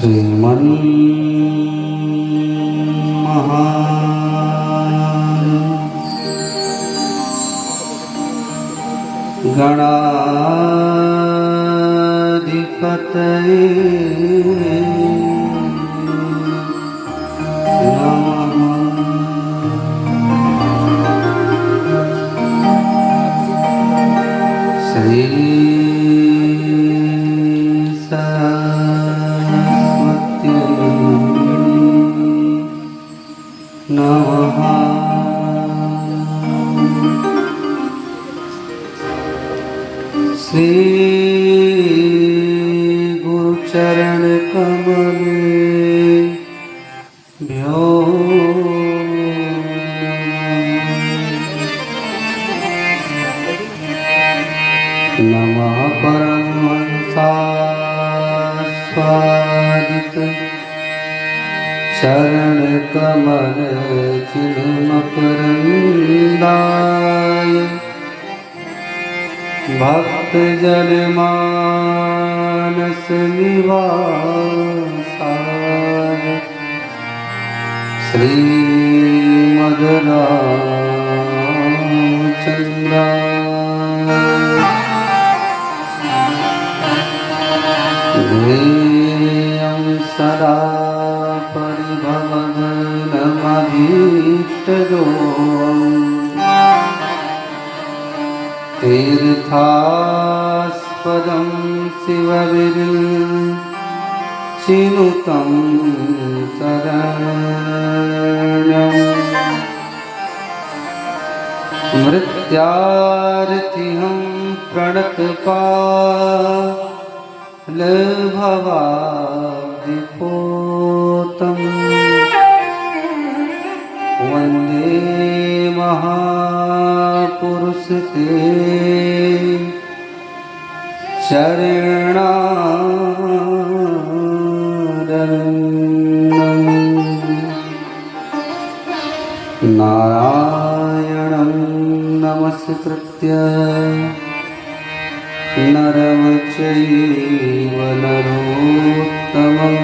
श्रीमन् गणाधिपतये नमः। श्री सरस्वती नमः। श्री गुरुचरण कमलेभ्यो नमः। परमहंसास्वादित चरण कमल चिन्मकरन्दाय भक्त जनमानस निवासाय श्रीमद्रामचन्द्राय ध्येयं सदा परिभवघनमभीष्टदोषम् तीर्थास्पदं शिवविरचिनुतं शरणं मृत्यार्तिहं प्रणतपालभवाब्धिपोतं वन्दे महापुरुषते शरणागतम् नारायणं नमस्कृत्य नरं चैव नरोत्तमं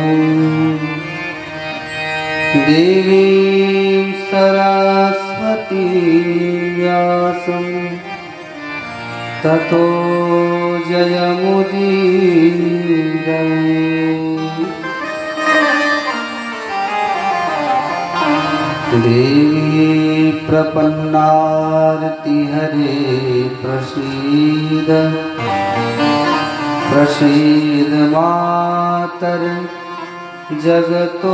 देवीं सरस्वतीं व्यासं ततो जयमुदीरये। देवी प्रपन्नारति हरे प्रसीद प्रसीद मातर जगतोऽखिलस्य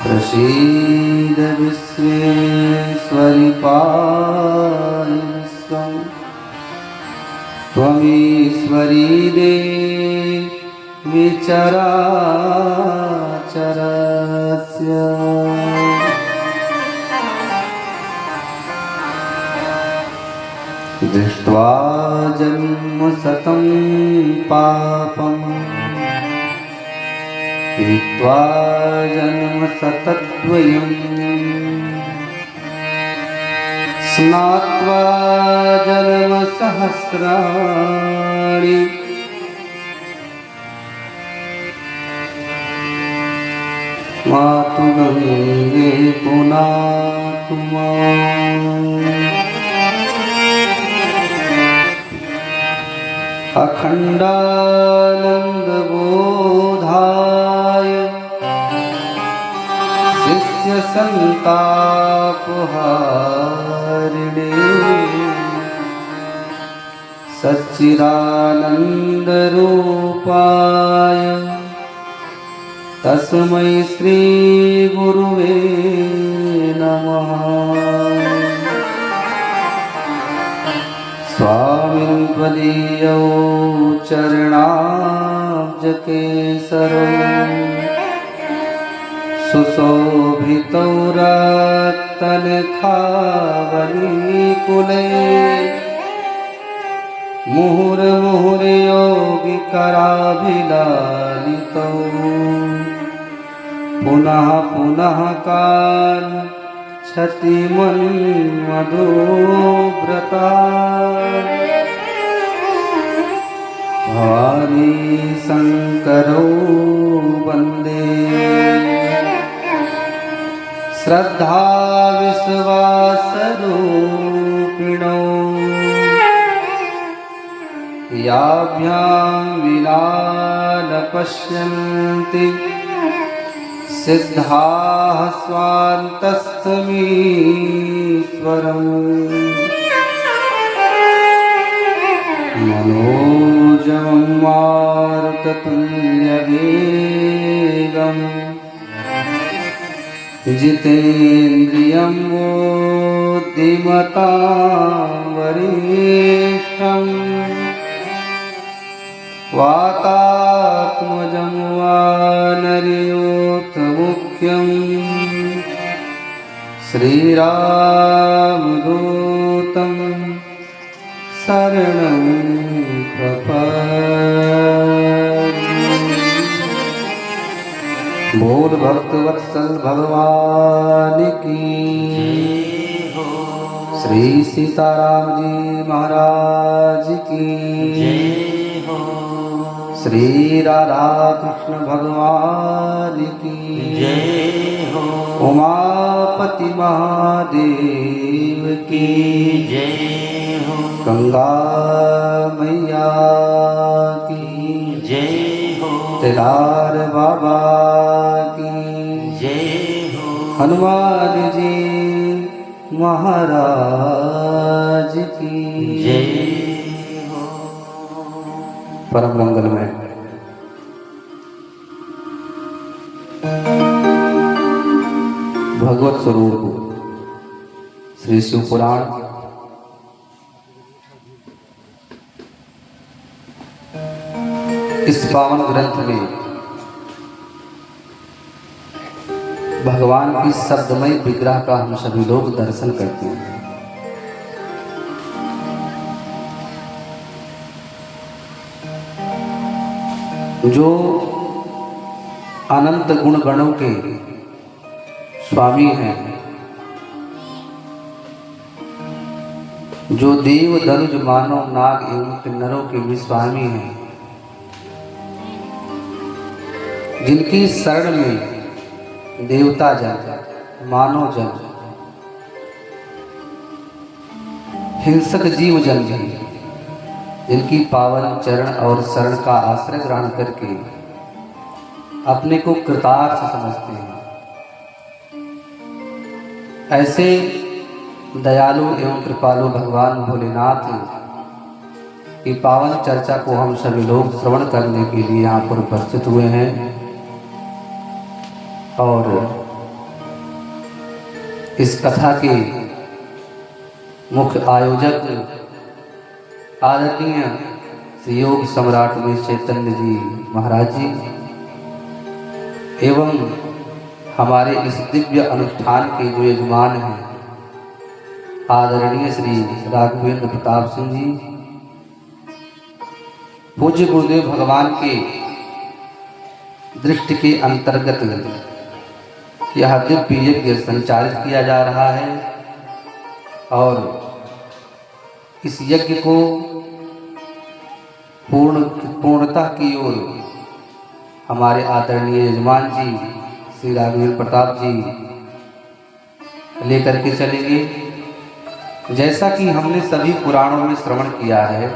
प्रसीद विश्वेश्वरि पाहि विश्वं त्वमीश्वरी देवी चराचरस्य दृष्ट्वा जन्मशतं पापं पीत्वा जन्मशतद्वयं स्नात्वा जन्मसहस्राणि मातु गंगे पुनातु माम्। अखण्डानन्दबोधाय शिष्यसन्तापहारिणे सच्चिदानन्दरूपाय तस्मै श्री गुरुवे नमः। स्वामिन् त्वदीयौ चरणाब्जकेसरौ सुशोभितौ रक्तनखावलीकुले मुहुर्मुहुर्योगिकराभिलालितौ पुनः पुनः काल क्षतिमन्मधुव्रता हरि शंकरो वंदे श्रद्धा विश्वासरूपिणो याभ्यां विना न पश्यन्ति सिद्धाः स्वान्तस्थमीश्वरम् मनोजवं मारुततुल्यवेगम् जितेन्द्रियं बुद्धिमतां वरिष्ठम् वातात्मजं वानरयोऽथ श्रीरामदूतं शरणं प्रपद्ये। बोल भक्तवत्सल भगवान की, श्री सीताराम जी महाराज की, श्री राधा कृष्ण भगवान की, उमापति महादेव की, गंगा मैया की, केदार बाबा की, हनुमान जी महाराज की। परम मंगलमय भगवत स्वरूप श्री शिव पुराण इस पावन ग्रंथ में भगवान की शब्दमय विग्रह का हम सभी लोग दर्शन करते हैं। जो अनंत गुण गणों के स्वामी हैं, जो देव धनुज मानव नाग एवं किन्नरों के भी स्वामी हैं, जिनकी शरण में देवता जन, मानव जन, हिंसक जीव जन भी जिनकी पावन चरण और शरण का आश्रय ग्रहण करके अपने को कृतार्थ समझते हैं, ऐसे दयालु एवं कृपालु भगवान भोलेनाथ की पावन चर्चा को हम सभी लोग श्रवण करने के लिए यहाँ पर उपस्थित हुए हैं। और इस कथा के मुख्य आयोजक आदरणीय श्री योग सम्राट में चैतन्य जी महाराज जी एवं हमारे इस दिव्य अनुष्ठान के जो यजमान हैं आदरणीय श्री राघवेंद्र प्रताप सिंह जी, पूज्य गुरुदेव भगवान के दृष्टि के अंतर्गत यह दिव्य यज्ञ संचालित किया जा रहा है। और इस यज्ञ को पूर्णता की ओर हमारे आदरणीय यजमान जी श्री राघवेंद्र प्रताप जी लेकर के चलेंगे। जैसा कि हमने सभी पुराणों में श्रवण किया है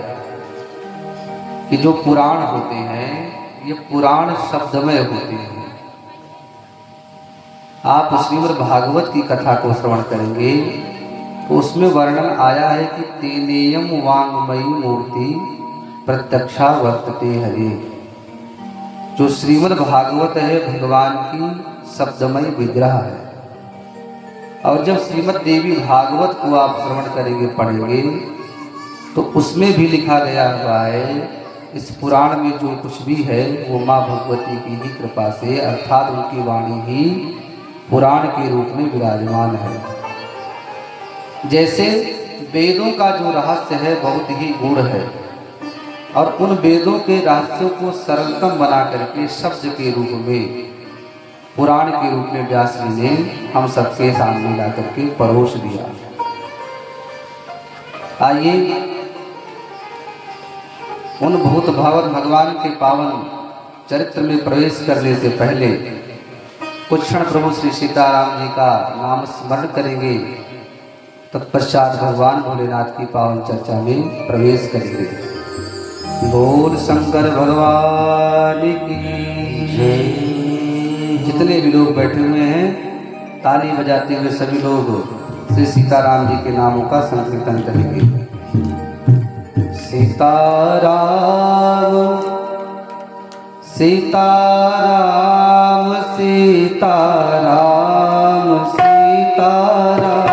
कि जो पुराण होते हैं ये पुराण शब्दमय होते हैं। आप श्रीमद् भागवत की कथा को श्रवण करेंगे तो उसमें वर्णन आया है कि तेनेयम वांगमयी मूर्ति प्रत्यक्षा वर्तते हरे। जो श्रीमद् भागवत है भगवान की शब्दमय विग्रह है। और जब श्रीमद् देवी भागवत को आप श्रवण करेंगे, पढ़ेंगे, तो उसमें भी लिखा गया हुआ है इस पुराण में जो कुछ भी है वो माँ भगवती की ही कृपा से, अर्थात उनकी वाणी ही पुराण के रूप में विराजमान है। जैसे वेदों का जो रहस्य है बहुत ही गूढ़ है, और उन वेदों के रहस्यों को सरलतम बना करके शब्द के रूप में, पुराण के रूप में व्यास जी ने हम सबके सामने ला करके परोस दिया। आइए उन भूत भावन भगवान के पावन चरित्र में प्रवेश करने से पहले कुछ क्षण प्रभु श्री सीताराम जी का नाम स्मरण करेंगे, तत्पश्चात भगवान भोलेनाथ की पावन चर्चा में प्रवेश करेंगे। बोल शंकर भगवान की जय। जितने भी लोग बैठे हुए हैं ताली बजाते हुए सभी लोग श्री सीताराम जी के नामों का संकीर्तन करेंगे। सीताराम सीताराम सीताराम सीताराम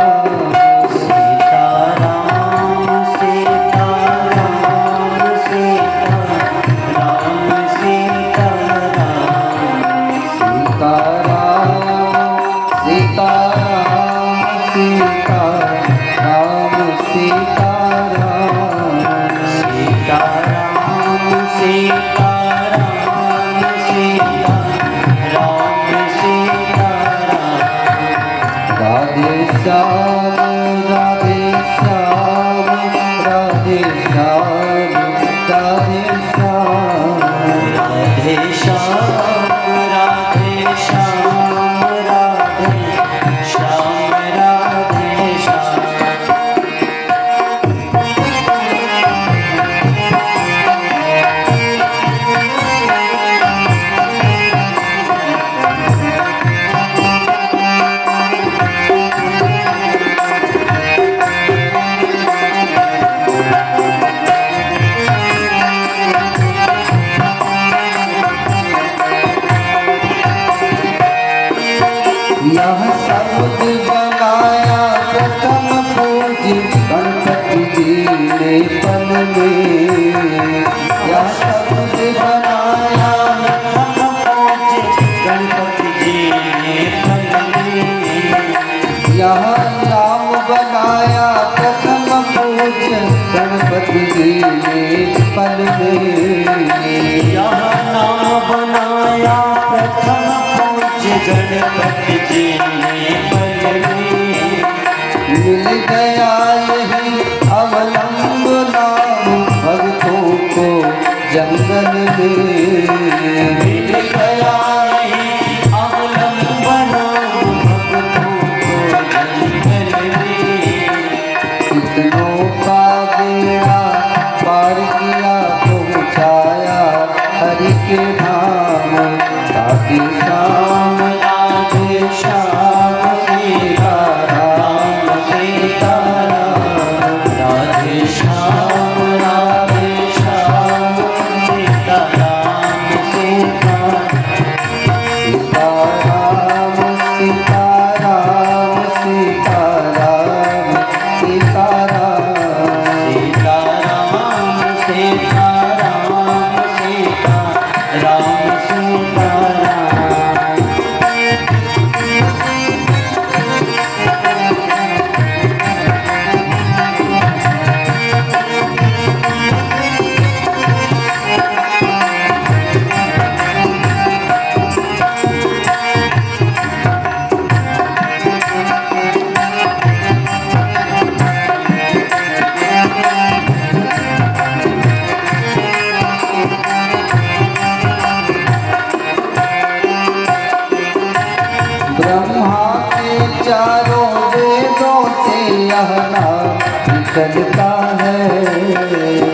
चलता है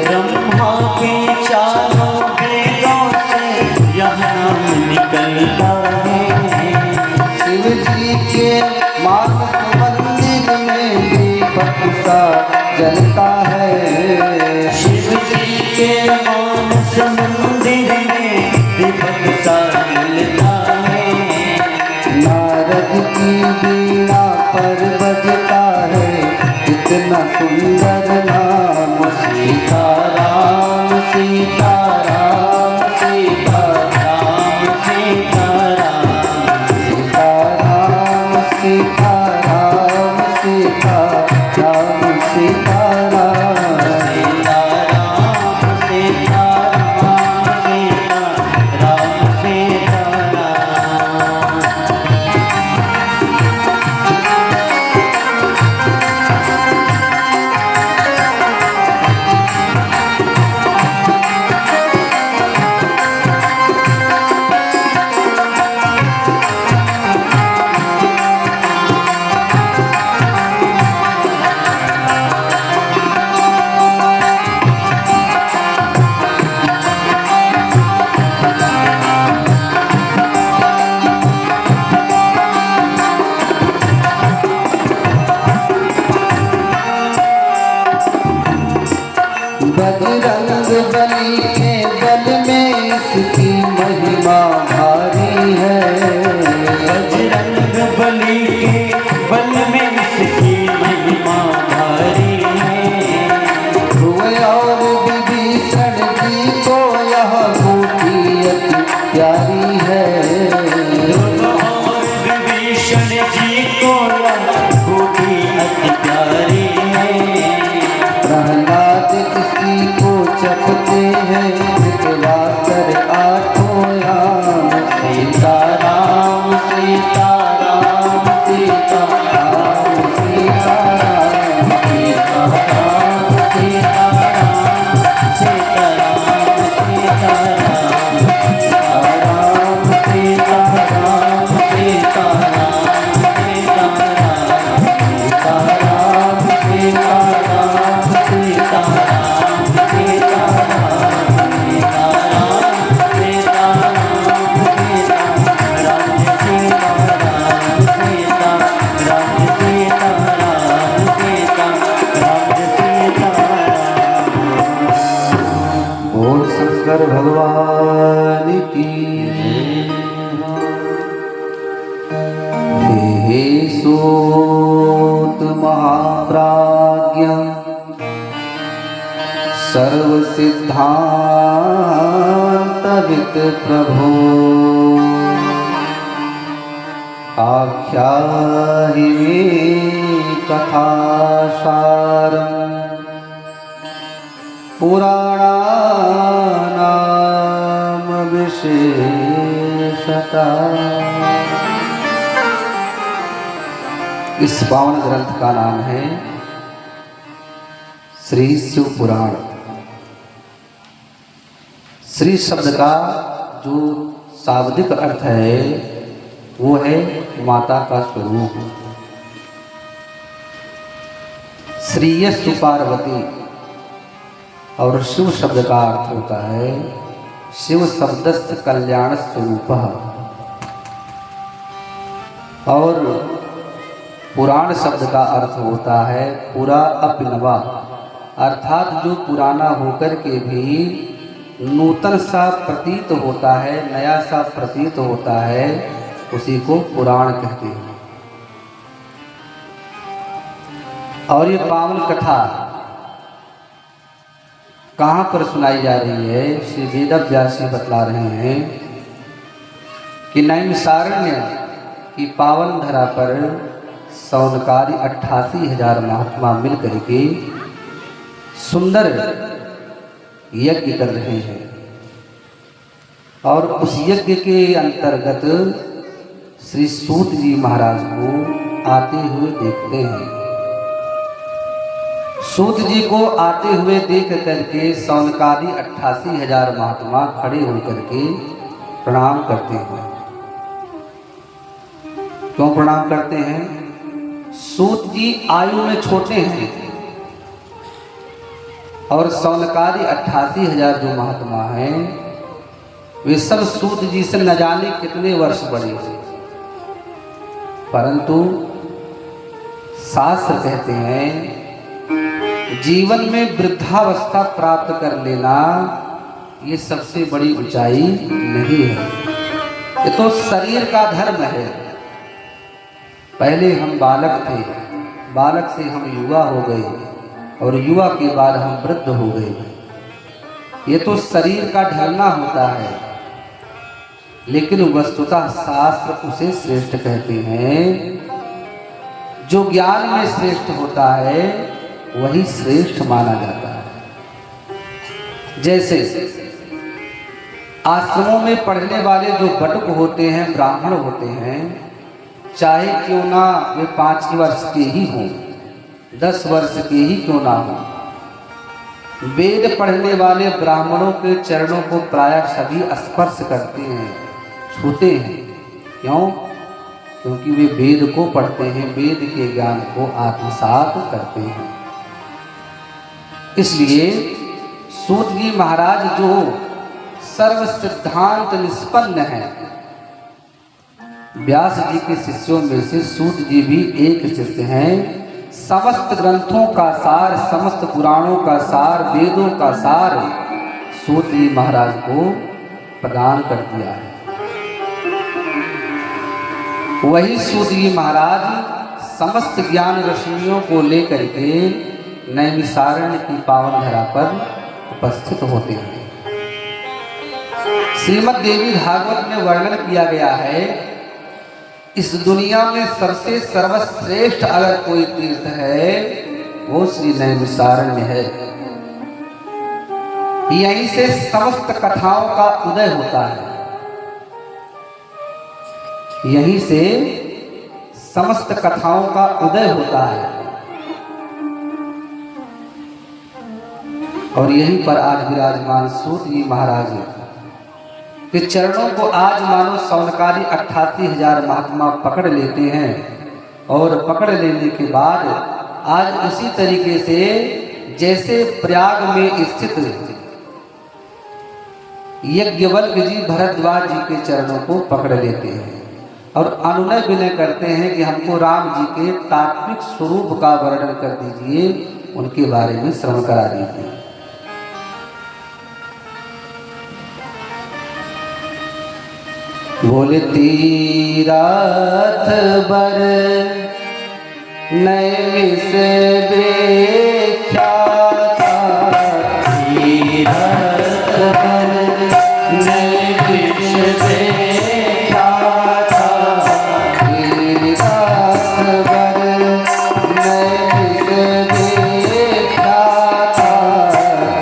ब्रह्मा के चारों वेदों से यह नाम निकलता है। शिव जी के मानस मंदिर में दीपक सा जलता है। शिव जी के मानस मंदिर में दीपक सा जलता है। नारद की बीणा पर बजता है कितना सुंदर नाम सीताराम सीताराम सीताराम सीताराम सीताराम सीताराम सीताराम सीताराम बजरंग बली के बल में इसकी महिमा भारी है। बजरंग बली के बल में इसकी महिमा भारी है। ध्रुव और विभीषण जी को यह बूटी अति प्यारी है। ध्रुव और विभीषण जी को यह बूटी अति प्यारी है। प्रहलाद इसी को चखते हैं मिथिलाकर आठों याम। सीताराम सीताराम सीताराम सीताराम सीताराम सीताराम सीताराम सीताराम सीताराम सीताराम सीताराम सीताराम सीताराम सीताराम बोल शंकर भगवान की। हे सूत महाप्राज्ञ सर्व सिद्धांत वित प्रभो आख्याहि मे कथासारम् पुराणानाम विशेषता। इस पावन ग्रंथ का नाम है श्री शिव पुराण। श्री शब्द का जो शाब्दिक अर्थ है वो है माता का स्वरूप। श्रीयस्तु पार्वती और शिव शब्द का अर्थ होता है शिव शब्दस्य कल्याण स्वरूपः। और पुराण शब्द का अर्थ होता है पुरा अपिनवा, अर्थात जो पुराना होकर के भी नूतन सा प्रतीत होता है, नया सा प्रतीत होता है, उसी को पुराण कहते हैं। और ये पावन कथा कहाँ पर सुनाई जा रही है? श्री वेदव्यास जी बतला रहे हैं कि नैमिषारण्य की पावन धरा पर सौनकारी 88,000 महात्मा मिल करके सुंदर यज्ञ कर रहे हैं। और उस यज्ञ के अंतर्गत श्री सूत जी महाराज को आते हुए देखते हैं। सूत जी को आते हुए देख करके सौनकादि 88,000 महात्मा खड़े होकर के प्रणाम करते हैं। क्यों प्रणाम करते हैं? सूत जी आयु में छोटे हैं और सौनकादि 88,000 जो महात्मा हैं वे सब सूत जी से न जाने कितने वर्ष बड़े हैं। परंतु शास्त्र कहते हैं जीवन में वृद्धावस्था प्राप्त कर लेना ये सबसे बड़ी ऊंचाई नहीं है। ये तो शरीर का धर्म है। पहले हम बालक थे, बालक से हम युवा हो गए और युवा के बाद हम वृद्ध हो गए। ये तो शरीर का ढलना होता है। लेकिन वस्तुतः शास्त्र उसे श्रेष्ठ कहते हैं जो ज्ञान में श्रेष्ठ होता है, वही श्रेष्ठ माना जाता है। जैसे आश्रमों में पढ़ने वाले जो बटुक होते हैं, ब्राह्मण होते हैं, चाहे क्यों ना वे 5 वर्ष के ही हों, 10 वर्ष के ही क्यों ना हों, वेद पढ़ने वाले ब्राह्मणों के चरणों को प्रायः सभी स्पर्श करते हैं, छूते हैं। क्यों? क्योंकि वे वेद को पढ़ते हैं, वेद के ज्ञान को आत्मसात करते हैं। इसलिए सूत जी महाराज जो सर्व सिद्धांत निष्पन्न है, व्यास जी के शिष्यों में से सूत जी भी एक शिष्य हैं समस्त ग्रंथों का सार, समस्त पुराणों का सार, वेदों का सार सूत जी महाराज को प्रदान कर दिया है। वही सूत जी महाराज समस्त ज्ञान रश्मियों को लेकर के नैमिषारण्य की पावन धरा पर उपस्थित होते हैं। श्रीमद् देवी भागवत में वर्णन किया गया है, इस दुनिया में सबसे सर्वश्रेष्ठ अगर कोई तीर्थ है वो श्री नैमिषारण्य है। यहीं से समस्त कथाओं का उदय होता है, यहीं से समस्त कथाओं का उदय होता है। और यहीं पर आज विराजमान सूत जी महाराज के चरणों को आज मानो सौनकादि 88,000 महात्मा पकड़ लेते हैं, और पकड़ लेने के बाद आज उसी तरीके से जैसे प्रयाग में स्थित यज्ञवल्क्य जी भरद्वाज जी के चरणों को पकड़ लेते हैं और अनुनय विनय करते हैं कि हमको राम जी के तात्विक स्वरूप का वर्णन कर दीजिए, उनके बारे में श्रवण करा दीजिए। बोले तीरथ बर नैमिष विख्याता, तीरथ बर नैमिष विख्याता, तीरथ बर नैमिष विख्याता,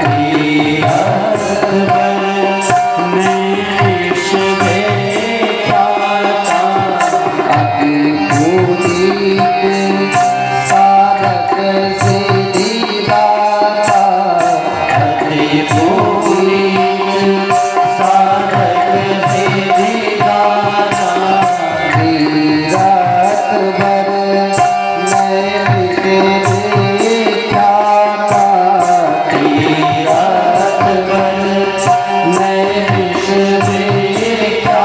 तीरथ बर नैमिष साधक सिद्धि दाता, अति पुनीत साधक सिद्धि दाता, तीरथ बर नैमिष विख्याता, तीरथ बर नैमिष विख्याता।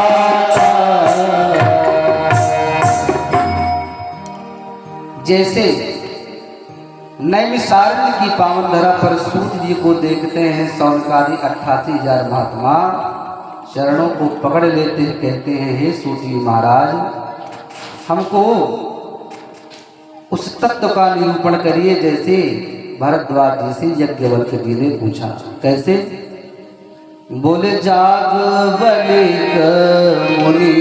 जैसे नैमिषारण्य की पावन धरा पर सूत जी को देखते हैं सौनकादि 88,000 महात्मा चरणों को पकड़ लेते हैं, कहते हैं हे सूत जी महाराज, हमको उस तत्व का निरूपण करिए जैसे भरद्वाज जी से यज्ञवल्क्य जी ने पूछा। कैसे? बोले जागवल्क्य मुनि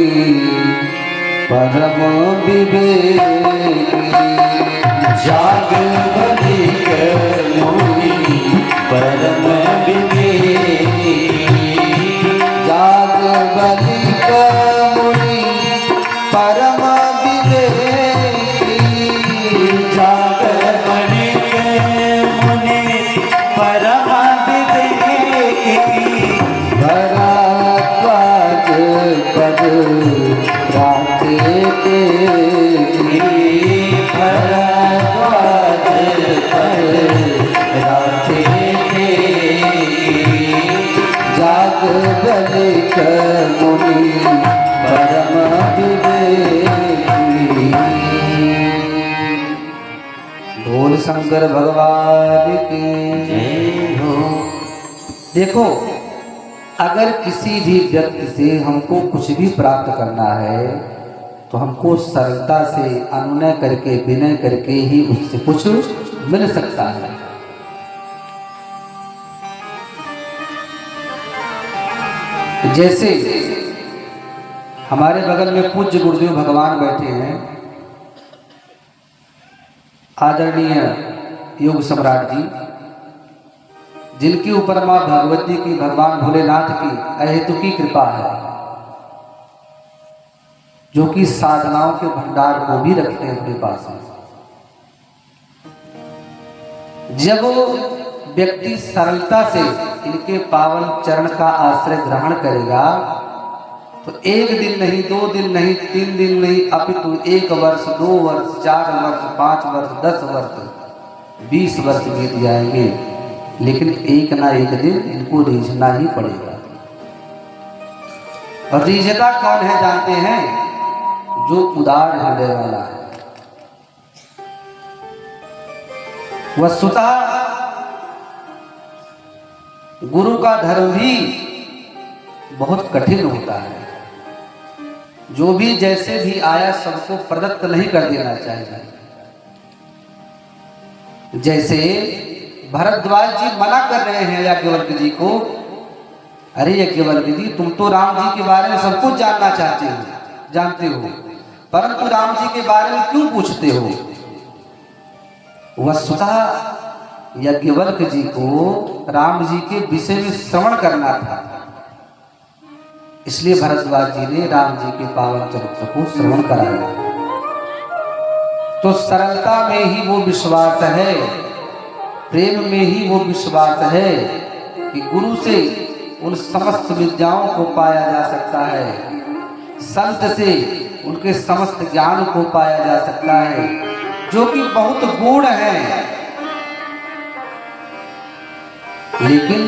परम विवेकी, जागवल्क्य मुनि परम विवेकी, जागवल्क्य मुनि परम विवेकी, जागवल्क्य मुनि परम विवेकी, भरद्वाज पद राखे तेरी, भरद्वाज पद राखे तेरी, जागवल्क्य मुनि परम विवेकी। बोल शंकर भगवान की जय हो। देखो, अगर किसी भी व्यक्ति से हमको कुछ भी प्राप्त करना है तो हमको सरलता से अनुनय करके विनय करके ही उससे कुछ मिल सकता है। जैसे हमारे बगल में पूज्य गुरुदेव भगवान बैठे हैं, आदरणीय योग सम्राट जी, जिनके ऊपर मां भगवती की, भगवान भोलेनाथ की अहेतुकी कृपा है, जो कि साधनाओं के भंडार को भी रखते हैं अपने पास में। जब व्यक्ति सरलता से इनके पावन चरण का आश्रय ग्रहण करेगा तो एक दिन नहीं, 2 दिन नहीं, 3 दिन नहीं, अपितु 1 वर्ष, 2 वर्ष, 4 वर्ष, 5 वर्ष, 10 वर्ष, 20 वर्ष बीत जाएंगे, लेकिन एक ना एक दिन इनको रीझना ही पड़ेगा। और रीझता कौन है जानते हैं? जो उदार हृदय वाला है। वस्तुतः गुरु का धर्म भी बहुत कठिन होता है। जो भी जैसे भी आया सबको प्रदत्त नहीं कर देना चाहिए। जैसे भरद्वाज जी मना कर रहे हैं याज्ञवल्क्य जी को, अरे याज्ञवल्क्य जी, तुम तो राम जी के बारे में सब कुछ जानना जानते हो, परंतु राम जी के बारे में क्यों पूछते हो? वस्तुतः याज्ञवल्क्य जी को राम जी के विषय में श्रवण करना था, इसलिए भरद्वाज जी ने राम जी के पावन चरित्र को श्रवण कराया। तो सरलता में ही वो विश्वास है, प्रेम में ही वो विश्वास है कि गुरु से उन समस्त विद्याओं को पाया जा सकता है, संत से उनके समस्त ज्ञान को पाया जा सकता है, जो कि बहुत गूढ़ है। लेकिन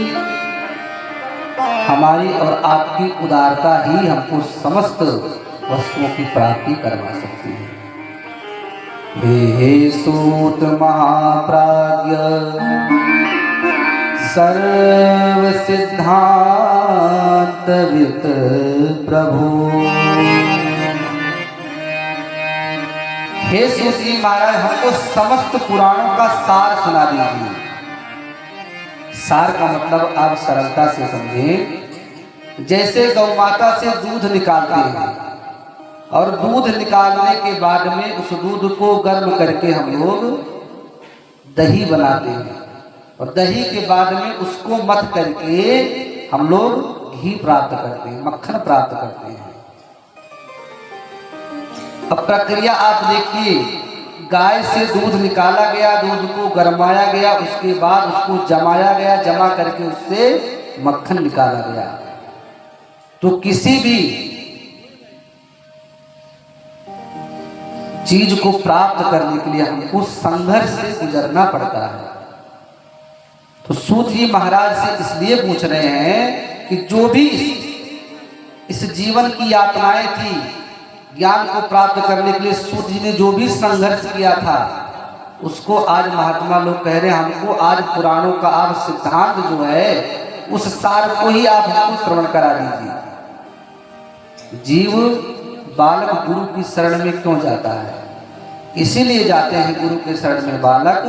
हमारी और आपकी उदारता ही हमको समस्त वस्तुओं की प्राप्ति करवा सकती है। हे सूत महाप्राज्ञ सर्व सिद्धांत वित प्रभु। हे सूत जी महाराज, हमको समस्त पुराणों का सार सुना दीजिए। सार का मतलब आप सरलता से समझें। जैसे गौ माता से दूध निकालते हैं और दूध निकालने के बाद में उस दूध को गर्म करके हम लोग दही बनाते हैं, और दही के बाद में उसको मथ करके हम लोग घी प्राप्त करते हैं, मक्खन प्राप्त करते हैं। अब प्रक्रिया आप देखिए, गाय से दूध निकाला गया, दूध को गरमाया गया, उसके बाद उसको जमाया गया, जमा करके उससे मक्खन निकाला गया। तो किसी भी चीज को प्राप्त करने के लिए हमको संघर्ष से गुजरना पड़ता है। तो सूत जी महाराज से इसलिए पूछ रहे हैं कि जो भी इस जीवन की यातनाएं थी, ज्ञान को प्राप्त करने के लिए सूत जी ने जो भी संघर्ष किया था, उसको आज महात्मा लोग कह रहे हैं हमको आज पुराणों का आप सिद्धांत जो है उस सार को ही आप हमको श्रवण करा दीजिए। जीव बालक गुरु की शरण में क्यों जाता है? इसीलिए जाते हैं गुरु के शरण में बालक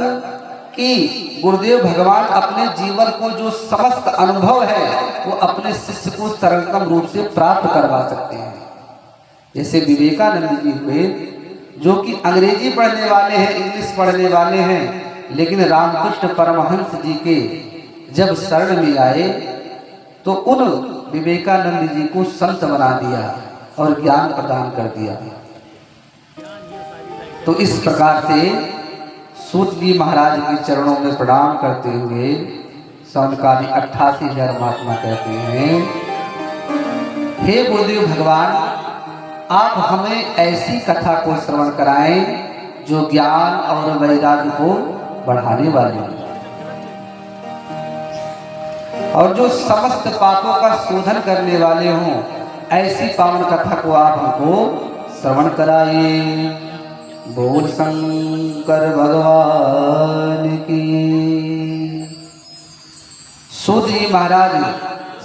कि गुरुदेव भगवान अपने जीवन को जो समस्त अनुभव है वो अपने शिष्य को सरलतम रूप से प्राप्त करवा सकते हैं। जैसे विवेकानंद जी हुए, जो कि अंग्रेजी पढ़ने वाले हैं, इंग्लिश पढ़ने वाले हैं, लेकिन रामकृष्ण परमहंस जी के जब शरण में आए तो उन विवेकानंद जी को संत बना दिया और ज्ञान प्रदान कर दिया। तो इस प्रकार से सूत जी महाराज के चरणों में प्रणाम करते हुए सौनकादि 88,000 महात्मा कहते हैं, हे गुरुदेव भगवान, आप हमें ऐसी कथा को श्रवण कराएं जो ज्ञान और वैराग्य को बढ़ाने वाली हो और जो समस्त पापों का शोधन करने वाले हों। ऐसी पावन कथा को आप हमको श्रवण कराइए। बोल शंकर भगवान की। सूत जी महाराज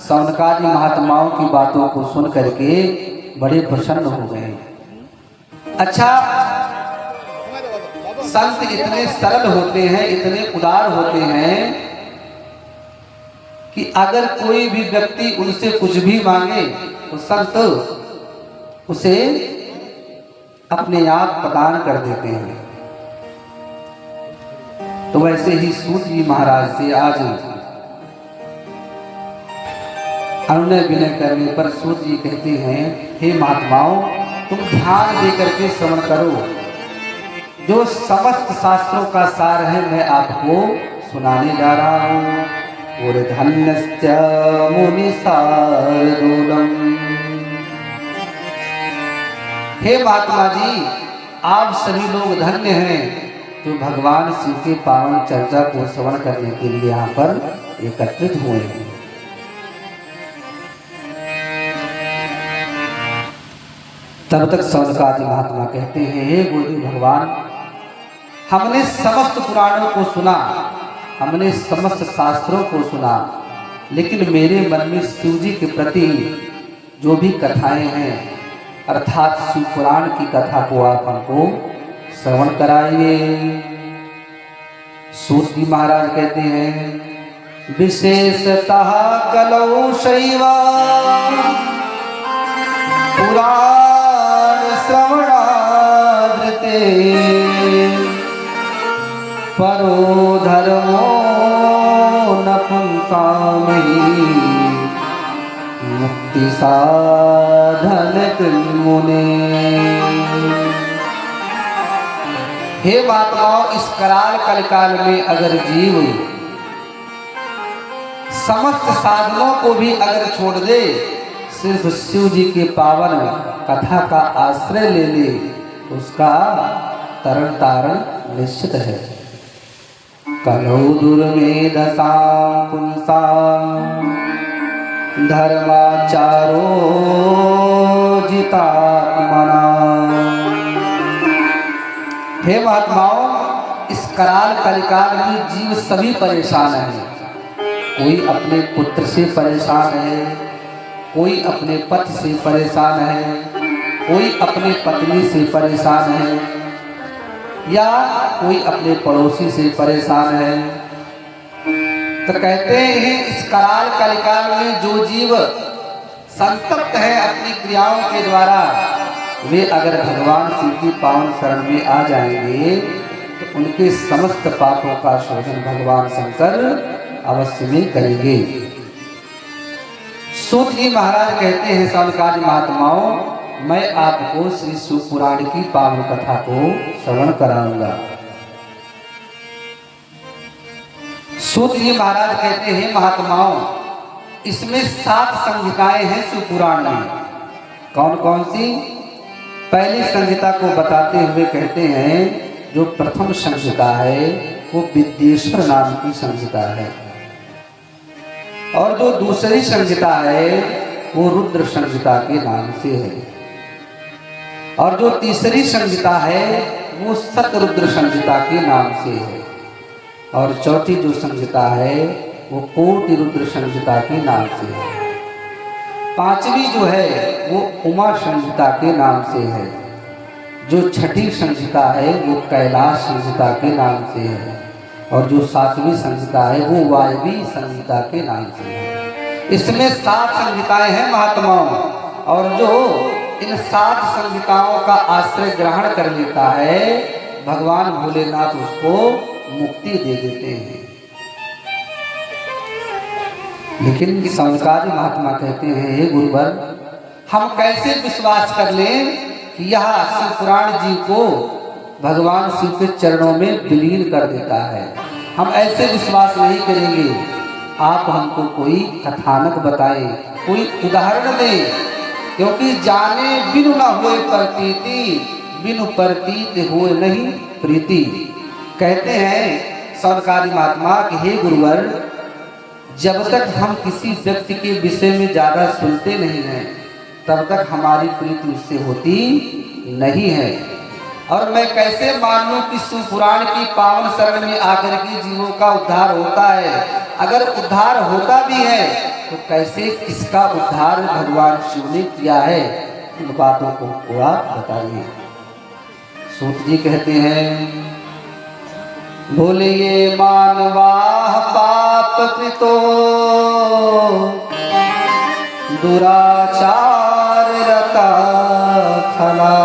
सौनकादि महात्माओं की बातों को सुन करके बड़े प्रसन्न हो गए। अच्छा, संत इतने सरल होते हैं, इतने उदार होते हैं कि अगर कोई भी व्यक्ति उनसे कुछ भी मांगे तो संत उसे अपने आप प्रदान कर देते हैं। तो वैसे ही सूत जी महाराज से आज अनुनय विनय करने पर सूत जी कहते हैं, हे महात्माओं, तुम ध्यान दे करके श्रवण करो। जो समस्त शास्त्रों का सार है मैं आपको सुनाने जा रहा हूँ। और धन्यस्य मुनि शार्दूलम्। हे महात्मा जी, आप सभी लोग धन्य हैं जो भगवान शिव के पावन चर्चा को श्रवण करने के लिए यहाँ पर एकत्रित हुए हैं। तब तक सौनकादि महात्मा कहते हैं, हे गुरुदेव भगवान, हमने समस्त पुराणों को सुना, हमने समस्त शास्त्रों को सुना, लेकिन मेरे मन में शिव जी के प्रति जो भी कथाएं हैं अर्थात शिव पुराण की कथा को आप हमको श्रवण कराइए। सूत जी महाराज कहते हैं विशेषतः कलौ शैवा पुराण श्रवणादृते परो धर्मो नपुंसामहि मुक्ति साधन मुने। हे महात्माओं, इस कराल कलिकाल में अगर जीव समस्त साधनों को भी अगर छोड़ दे, सिर्फ शिव जी के पावन कथा का आश्रय ले ले, उसका तरण तारण निश्चित है। कलौ दुर्मेधसा पुंसा धर्माचारो जितात्मना। हे महात्माओं, इस कराल कलिकाल में जीव सभी परेशान हैं। कोई अपने पुत्र से परेशान है, कोई अपने पति से परेशान है, कोई अपनी पत्नी से परेशान है, या कोई अपने पड़ोसी से परेशान है। तो कहते हैं इस कराल कलिकाल में जो जीव संतप्त है अपनी क्रियाओं के द्वारा, वे अगर भगवान शिव की पावन शरण में आ जाएंगे तो उनके समस्त पापों का शोधन भगवान शंकर अवश्य में करेंगे। सूत जी महाराज कहते हैं सौनकादि महात्माओं, मैं आपको श्री शिव पुराण की पावन कथा को श्रवण कराऊंगा। सूत जी महाराज कहते हैं महात्माओं, इसमें 7 संहिताएं हैं शिव पुराण में। कौन कौन सी? पहली संहिता को बताते हुए कहते हैं जो प्रथम संहिता है वो विद्येश्वर नाम की संहिता है, और जो दूसरी संहिता है वो रुद्र संहिता के नाम से है, और जो तीसरी संहिता है वो सतरुद्र संहिता के नाम से है, और चौथी जो संहिता है वो कोटि रुद्र संहिता के नाम से है। पांचवी जो है वो उमा संहिता के नाम से है। जो छठी संहिता है वो कैलाश संहिता के नाम से है, और जो 7वीं संहिता है वो वायवी संहिता के नाम से है। इसमें 7 संहिताएं हैं महात्माओं, और जो इन 7 संहिताओं का आश्रय ग्रहण कर लेता है भगवान भोलेनाथ उसको मुक्ति दे देते हैं। लेकिन सौनकादि महात्मा कहते हैं हे गुरुवर, हम कैसे विश्वास कर लें कि यह शिव पुराण जी को भगवान शिव के चरणों में विलीन कर देता है। हम ऐसे विश्वास नहीं करेंगे। आप हमको कोई कथानक बताएं, कोई उदाहरण दें, क्योंकि जाने बिनु न होए प्रतीति, बिनु प्रतीत होए नहीं प्रीति। कहते हैं सौनकादि महात्मा कि हे गुरुवर, जब तक हम किसी व्यक्ति के विषय में ज्यादा सुनते नहीं हैं तब तक हमारी प्रीति उससे होती नहीं है। और मैं कैसे मान लूं कि शिव पुराण की पावन शरण में आकर के जीवों का उद्धार होता है? अगर उद्धार होता भी है तो कैसे किसका उद्धार भगवान शिव ने किया है? इन बातों को आप बताइए। सूत जी कहते हैं बोले ये मानवाह पाप कृतो दुराचार रता खला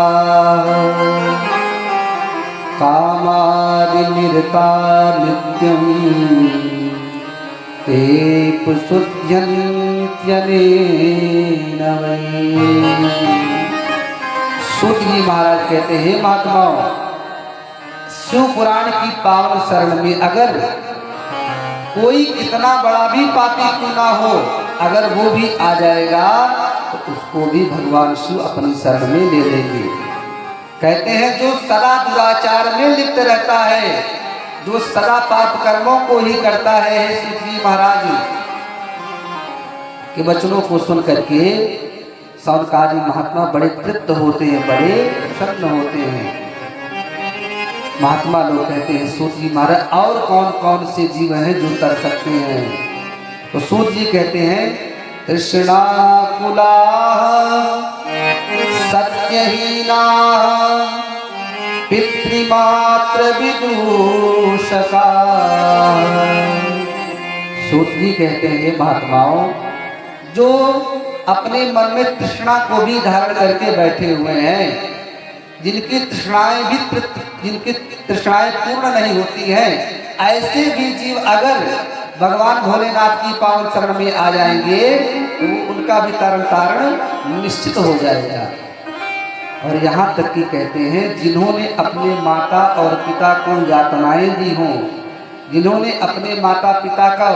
कामादि निरता नित्यम तेप सुध्यन्त्यनेन वै। सूत जी महाराज कहते हैं महात्माओं, शिव पुराण की पावन शरण में अगर कोई कितना बड़ा भी पापी क्यों ना हो, अगर वो भी आ जाएगा तो उसको भी भगवान शिव अपनी शरण में ले लेंगे। कहते हैं जो सदा दुराचार में लिप्त रहता है, जो सदा पाप कर्मों को ही करता है, शिव जी महाराज के वचनों को सुन करके सौनकादि महात्मा बड़े तृप्त होते हैं, बड़े प्रसन्न होते हैं। महात्मा लोग कहते हैं सूत जी महाराज और कौन कौन से जीव हैं जो तर सकते हैं? तो सूत जी कहते हैं तृष्णाकुला सत्यहीना पितृमात्र विदूषका। सूत जी कहते हैं ये महात्माओं जो अपने मन में तृष्णा को भी धारण करके बैठे हुए हैं, जिनकी तृष्णाएं पूर्ण नहीं होती हैं, ऐसे भी जीव अगर भगवान भोलेनाथ की पावन शरण में आ जाएंगे तो उनका भी तरण तारण निश्चित हो जाएगा। और यहाँ तक कि कहते हैं जिन्होंने अपने माता और पिता को यातनाएं दी हों, जिन्होंने अपने माता पिता का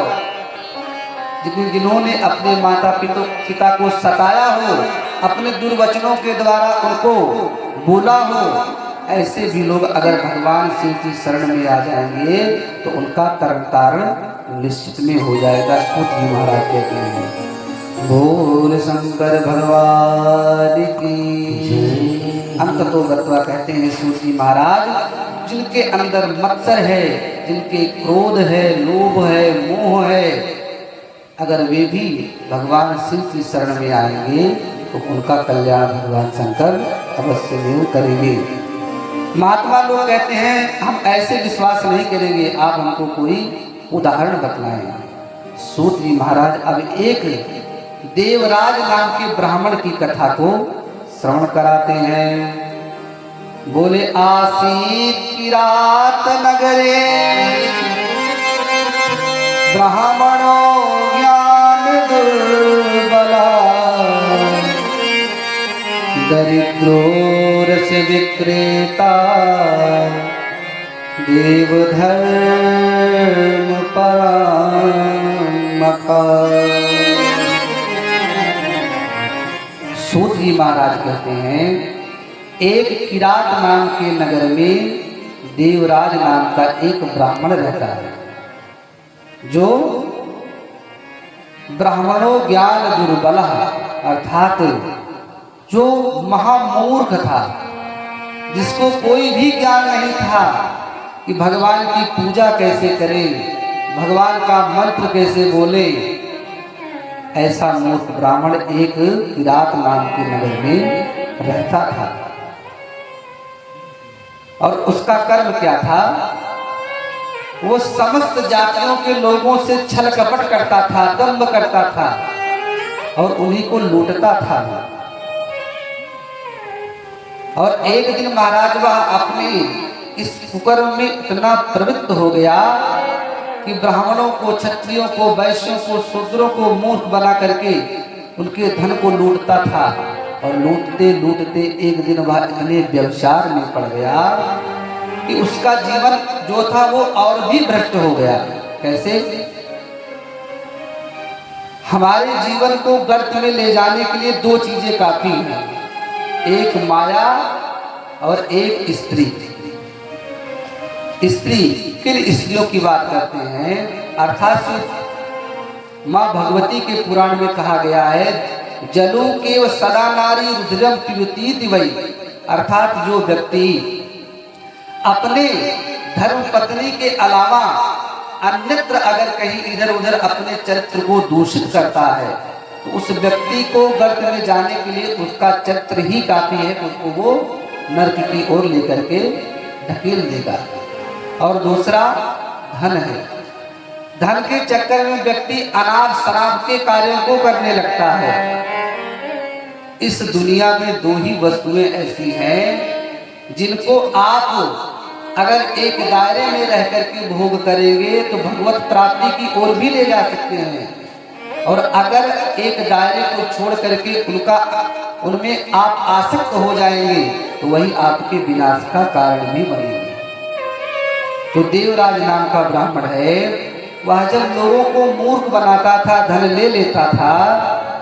जिन्होंने अपने माता पिता को सताया हो, अपने दुर्वचनों के द्वारा उनको बोला हो, ऐसे भी लोग अगर भगवान शिव की शरण में आ जाएंगे तो उनका तरण तारण निश्चित में हो जाएगा। सूत जी महाराज कहते हैं बोल शंकर भगवान की। अंत तो गत्वा कहते हैं सूत जी महाराज जिनके अंदर मत्सर है, जिनके क्रोध है, लोभ है, मोह है, अगर वे भी भगवान शिव की शरण में आएंगे तो उनका कल्याण भगवान शंकर अवश्य में करेंगे। महात्मा लोग कहते हैं हम ऐसे विश्वास नहीं करेंगे, आप हमको कोई उदाहरण बतलाएं। सूत जी महाराज अब एक देवराज नाम के ब्राह्मण की कथा को श्रवण कराते हैं। बोले आसीत किरात नगरे ब्राह्मणो ज्ञान दुर्बला दरिद्रो रस विक्रेता देवधर्म परामका। सूत जी महाराज कहते हैं एक किरात नाम के नगर में देवराज नाम का एक ब्राह्मण रहता है जो ब्राह्मणों ज्ञान दुर्बल अर्थात जो महामूर्ख था, जिसको कोई भी ज्ञान नहीं था कि भगवान की पूजा कैसे करें, भगवान का मंत्र कैसे बोले, ऐसा मूर्ख ब्राह्मण एक किरात नाम के नगर में रहता था। और उसका कर्म क्या था? वो समस्त जातियों के लोगों से छल कपट करता था, दंभ करता था और उन्हीं को लूटता था। और एक दिन महाराज वह अपने इस कुकर्म में इतना प्रवृत्त हो गया कि ब्राह्मणों को, क्षत्रियों को, वैश्यों को, शूद्रों को मूर्ख बना करके उनके धन को लूटता था। और लूटते लूटते एक दिन वह इतने व्यभिचार में पड़ गया कि उसका जीवन जो था वो और भी भ्रष्ट हो गया। कैसे? हमारे जीवन को गर्त में ले जाने के लिए दो चीजें काफी हैं, एक माया और एक स्त्री। स्त्री किन स्त्रियों की बात करते हैं? अर्थात माँ भगवती के पुराण में कहा गया है जलू के सदा नारी रुद्रम पिबतीति वही, अर्थात जो व्यक्ति अपने धर्म पत्नी के अलावा अन्यत्र अगर कहीं इधर उधर अपने चरित्र को दूषित करता है तो उस व्यक्ति को गर्त में जाने के लिए उसका चरित्र ही काफी है, उसको वो नरक की ओर लेकर के ढकेल देगा। और दूसरा धन है। धन के चक्कर में व्यक्ति अनाप शराब के कार्यों को करने लगता है। इस दुनिया में दो ही वस्तुएं ऐसी हैं जिनको आप अगर एक दायरे में रह करके भोग करेंगे तो भगवत प्राप्ति की ओर भी ले जा सकते हैं, और अगर एक दायरे को छोड़ करके उनमें आप आसक्त हो जाएंगे तो वही आपके विनाश का कारण भी बनेंगे। तो देवराज नाम का ब्राह्मण है, वह जब लोगों को मूर्ख बनाता था, धन ले लेता था,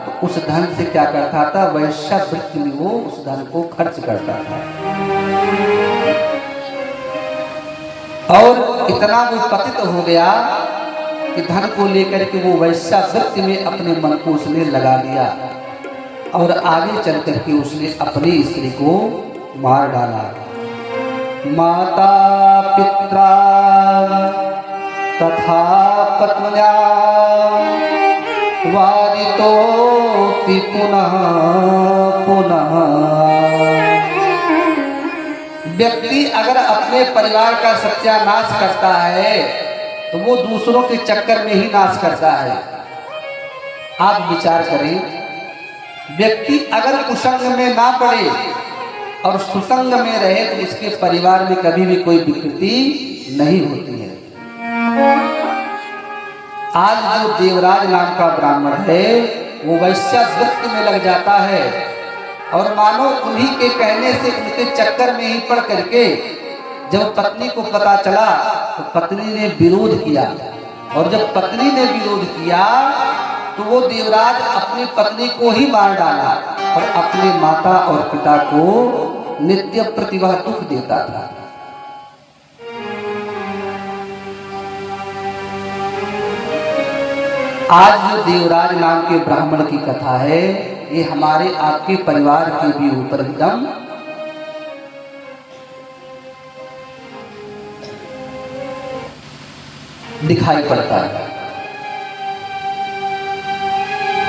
तो उस धन से क्या करता था? वैश्यावृत्ति में वो उस धन को खर्च करता था और इतना वो पतित हो गया कि धन को लेकर के वो वैश्यावृत्ति में अपने मन को उसने लगा लिया और आगे चल करके उसने अपनी स्त्री को मार डाला। माता पित्रा तथा पत्न्या वारितोऽपि पुनः पुनः। व्यक्ति अगर अपने परिवार का सत्यानाश करता है तो वो दूसरों के चक्कर में ही नाश करता है। आप विचार करें, व्यक्ति अगर कुसंग में ना पड़े और सुसंग में रहे तो उसके परिवार में कभी भी कोई विकृति नहीं होती है। आज जो देवराज नाम का ब्राह्मण है वो वैश्यावृत्ति में लग जाता है और मानो उन्हीं के कहने से उनके चक्कर में ही पड़ करके जब पत्नी को पता चला तो पत्नी ने विरोध किया, और जब पत्नी ने विरोध किया तो वो देवराज अपनी पत्नी को ही मार डाला और अपने माता और पिता को नित्य प्रतिभा दुख देता था। आज जो देवराज नाम के ब्राह्मण की कथा है ये हमारे आपके परिवार के भी ऊपर एकदम दिखाई पड़ता है।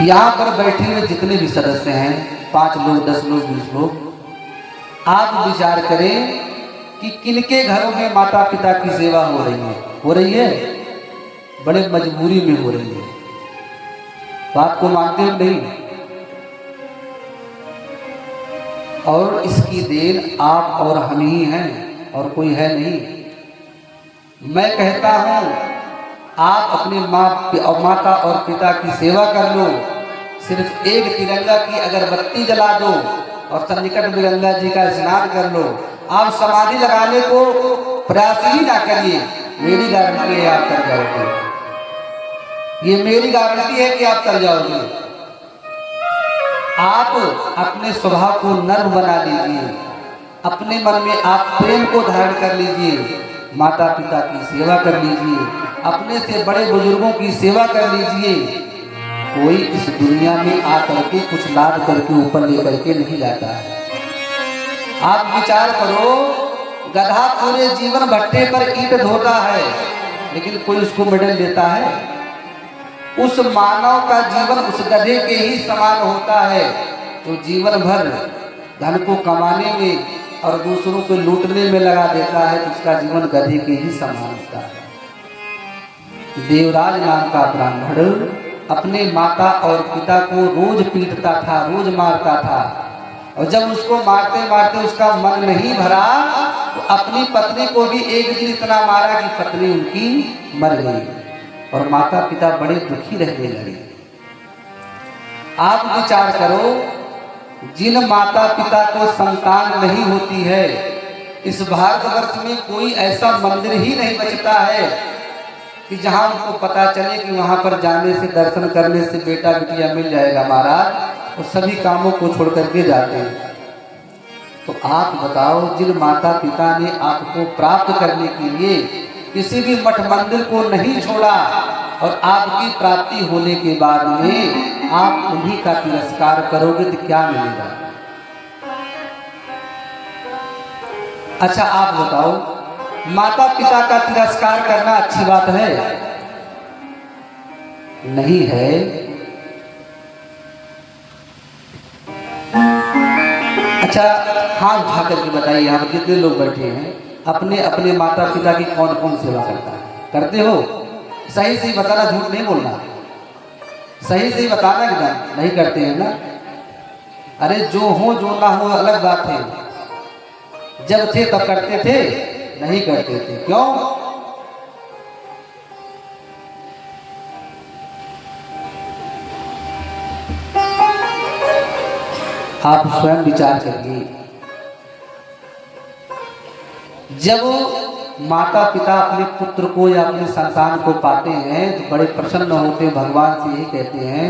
यहां पर बैठे हुए जितने भी सदस्य हैं, 5 लोग, 10 लोग, 20 लोग, आप विचार करें कि किनके घरों में माता पिता की सेवा हो रही है? हो रही है, बड़े मजबूरी में हो रही है। बात को मानते हो नहीं? और इसकी देन आप और हम ही हैं और कोई है नहीं। मैं कहता हूं आप अपने माता और पिता की सेवा कर लो। सिर्फ एक तिरंगा की अगरबत्ती जला दो और सन्निकट में गंगा जी का स्नान कर लो। आप समाधि लगाने को प्रयास ही ना करिए, मेरी गारंटी है आप कर जाओगे। ये मेरी गारंटी है कि आप कर जाओगे। आप अपने स्वभाव को नर्म बना लीजिए, अपने मन में आप प्रेम को धारण कर लीजिए, माता पिता की सेवा कर लीजिए, अपने से बड़े बुजुर्गों की सेवा कर लीजिए। कोई इस दुनिया में आकर के कुछ लाद करके ऊपर लेकर के नहीं जाता है। आप विचार करो, गधा पूरे जीवन भट्टे पर ईंट धोता है लेकिन कोई उसको मेडल देता है? उस मानव का जीवन उस गधे के ही समान होता है जो जीवन भर धन को कमाने में और दूसरों को लूटने में लगा देता है, तो उसका जीवन गधे के ही समान होता है। देवराज नाम का ब्राह्मण अपने माता और पिता को रोज पीटता था, रोज मारता था, और जब उसको मारते मारते उसका मन नहीं भरा तो अपनी पत्नी को भी एक दिन इतना मारा कि पत्नी उनकी मर गई और माता पिता बड़े दुखी रहने लगे। आप विचार करो, जिन माता पिता को संतान नहीं होती है, इस भारतवर्ष में कोई ऐसा मंदिर ही नहीं बचता है कि जहां उनको पता चले कि वहां पर जाने से, दर्शन करने से बेटा बिटिया मिल जाएगा महाराज, तो सभी कामों को छोड़ करके जाते हैं। तो आप बताओ, जिन माता पिता ने आपको प्राप्त करने के लिए किसी भी मठ मंदिर को नहीं छोड़ा और आपकी प्राप्ति होने के बाद में आप उन्हीं का तिरस्कार करोगे तो क्या मिलेगा? अच्छा आप बताओ, माता पिता का तिरस्कार करना अच्छी बात है? नहीं है। अच्छा हाथ उठा करके बताइए, यहाँ पर जितने लोग बैठे हैं, अपने अपने माता पिता की कौन कौन सेवा करता है? करते हो? सही से ही बताना, झूठ नहीं बोलना, सही से ही बताना कि नहीं करते हैं ना? अरे जो हो जो ना हो अलग बात है, जब थे तब करते थे, नहीं करते थे क्यों? आप स्वयं विचार करिए। जब माता पिता अपने पुत्र को या अपने संतान को पाते हैं तो बड़े प्रसन्न होते हैं, भगवान से यही कहते हैं,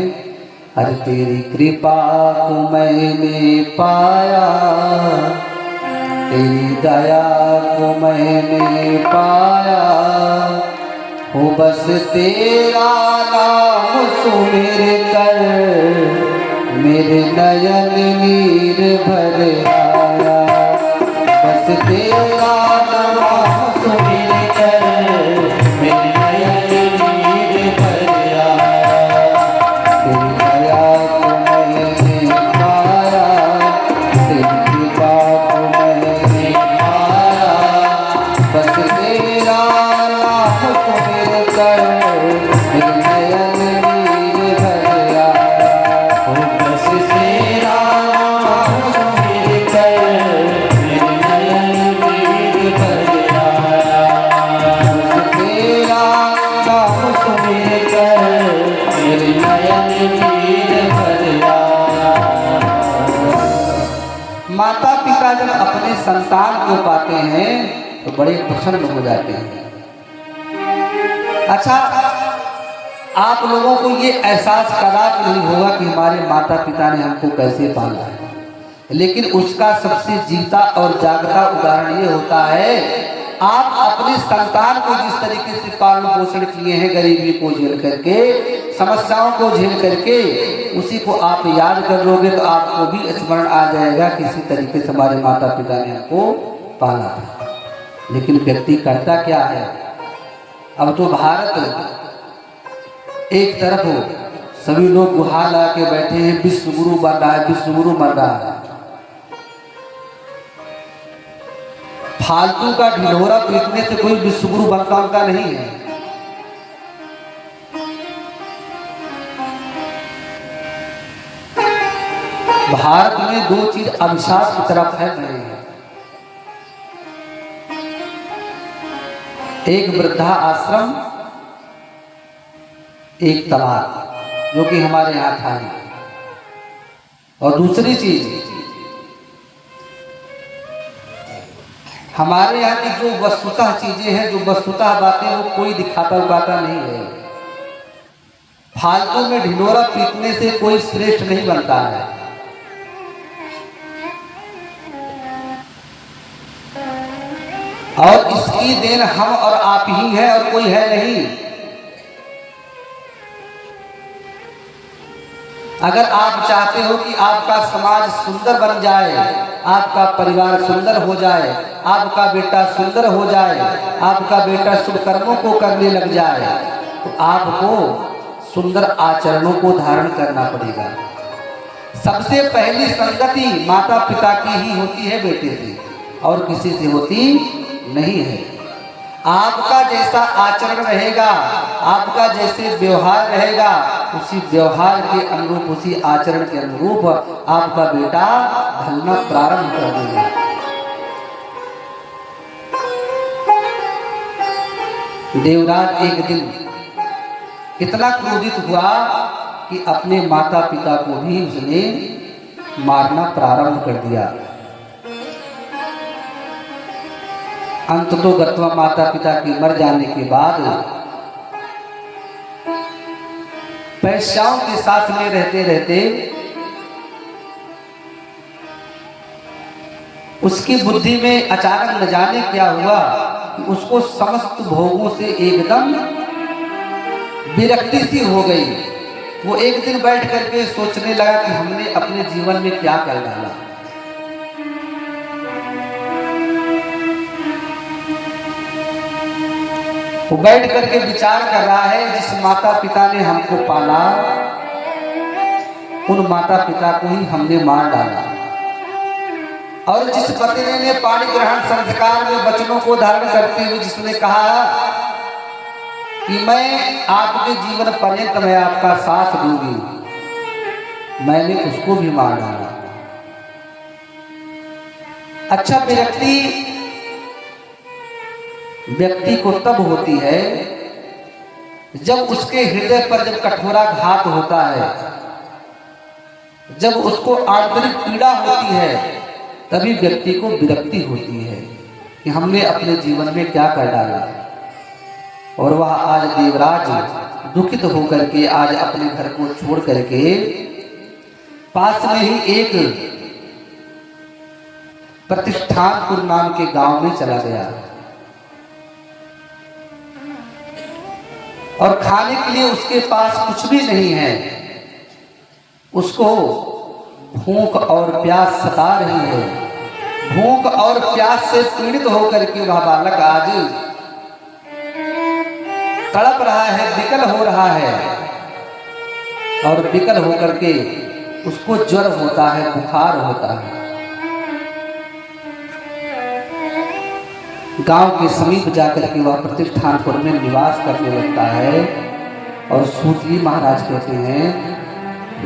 अरे तेरी कृपा को मैंने पाया, तेरी दया को मैंने पाया, हो बस तेरा नाम सुमिर कर मेरे नयन नीर भर आया, बस बस तेरा नाम सुमिर कर मेरे नयन नीर भर आया। तेरी दया को मैंने पाया, तेरी कृपा को मैंने पाया, बस तेरा नाम सुमिर कर मेरे नयन नीर भर आया। बस तेरा नाम सुमिर कर मेरे नयन नीर भर आया। बस तेरा नाम सुमिर कर मेरे नयन नीर भर आया। माता पिता जब अपने संतान को पाते हैं तो बड़े प्रसन्न हो जाते हैं। अच्छा, आप लोगों को ये एहसास कदापि नहीं होगा कि हमारे माता पिता ने हमको कैसे पाला है, लेकिन उसका सबसे जीता और जागता उदाहरण ये होता है, आप अपने संतान को जिस तरीके से पालन पोषण किए हैं, गरीबी को झेल करके, समस्याओं को झेल करके, उसी को आप याद कर लोगे तो आपको भी स्मरण आ जाएगा किसी तरीके से हमारे माता पिता ने हमको पाला था। लेकिन व्यक्ति करता क्या है? अब तो भारत एक तरफ हो, सभी लोग गुहार लगा के बैठे हैं, विश्व गुरु बन रहा है, विश्व गुरु बन रहा है। फालतू का ढिढोरा पीटने से कोई विश्व गुरु बनता उनका नहीं है। भारत में दो चीज अभिशाप की तरफ फैल रहे हैं। एक वृद्धा आश्रम, एक तलाक, जो कि हमारे यहाँ था ही। और दूसरी चीज, हमारे यहाँ की जो वस्तुतः चीजें हैं, जो वस्तुतः बातें, वो कोई दिखाता उगाता नहीं है। फालतू में ढिढोरा पीटने से कोई श्रेष्ठ नहीं बनता है। और इसकी देन हम और आप ही हैं और कोई है नहीं। अगर आप चाहते हो कि आपका समाज सुंदर बन जाए, आपका परिवार सुंदर हो जाए, आपका बेटा सुंदर हो जाए, आपका बेटा शुभ कर्मों को करने लग जाए, तो आपको सुंदर आचरणों को धारण करना पड़ेगा। सबसे पहली संगति माता पिता की ही होती है बेटे से, और किसी से होती नहीं है। आपका जैसा आचरण रहेगा, आपका जैसे व्यवहार रहेगा, उसी व्यवहार के अनुरूप, उसी आचरण के अनुरूप आपका बेटा ढलना प्रारंभ कर देगा। देवराज एक दिन इतना क्रोधित हुआ कि अपने माता पिता को भी उसने मारना प्रारंभ कर दिया। अंततोगत्वा माता पिता के मर जाने के बाद पैश्याओं के साथ में रहते रहते उसकी बुद्धि में अचानक न जाने क्या हुआ कि उसको समस्त भोगों से एकदम विरक्ति सी हो गई। वो एक दिन बैठ करके सोचने लगा कि हमने अपने जीवन में क्या कर डाला। वो बैठ करके विचार कर रहा है, जिस माता पिता ने हमको पाला, उन माता पिता को ही हमने मार डाला। और जिस पति ने पाणी ग्रहण संस्कार में वचनों को धारण करते हुए जिसने कहा कि मैं आपके जीवन पर्यंत मैं आपका साथ दूंगी, मैंने उसको भी मार डाला। अच्छा, विरक्ति व्यक्ति को तब होती है जब उसके हृदय पर जब कठोरा घात होता है, जब उसको आंतरिक पीड़ा होती है, तभी व्यक्ति को विरक्ति होती है कि हमने अपने जीवन में क्या कर डाला। और वह आज देवराज दुखित होकर के आज अपने घर को छोड़ करके पास में ही एक प्रतिष्ठानपुर नाम के गांव में चला गया। और खाने के लिए उसके पास कुछ भी नहीं है। उसको भूख और प्यास सता रही है। भूख और प्यास से पीड़ित होकर के वह बालक आज तड़प रहा है, विकल हो रहा है, और विकल होकर के उसको ज्वर होता है, बुखार होता है। गांव के समीप जाकर के वह प्रतिष्ठानपुर में निवास करने लगता है। और सूत जी महाराज कहते हैं,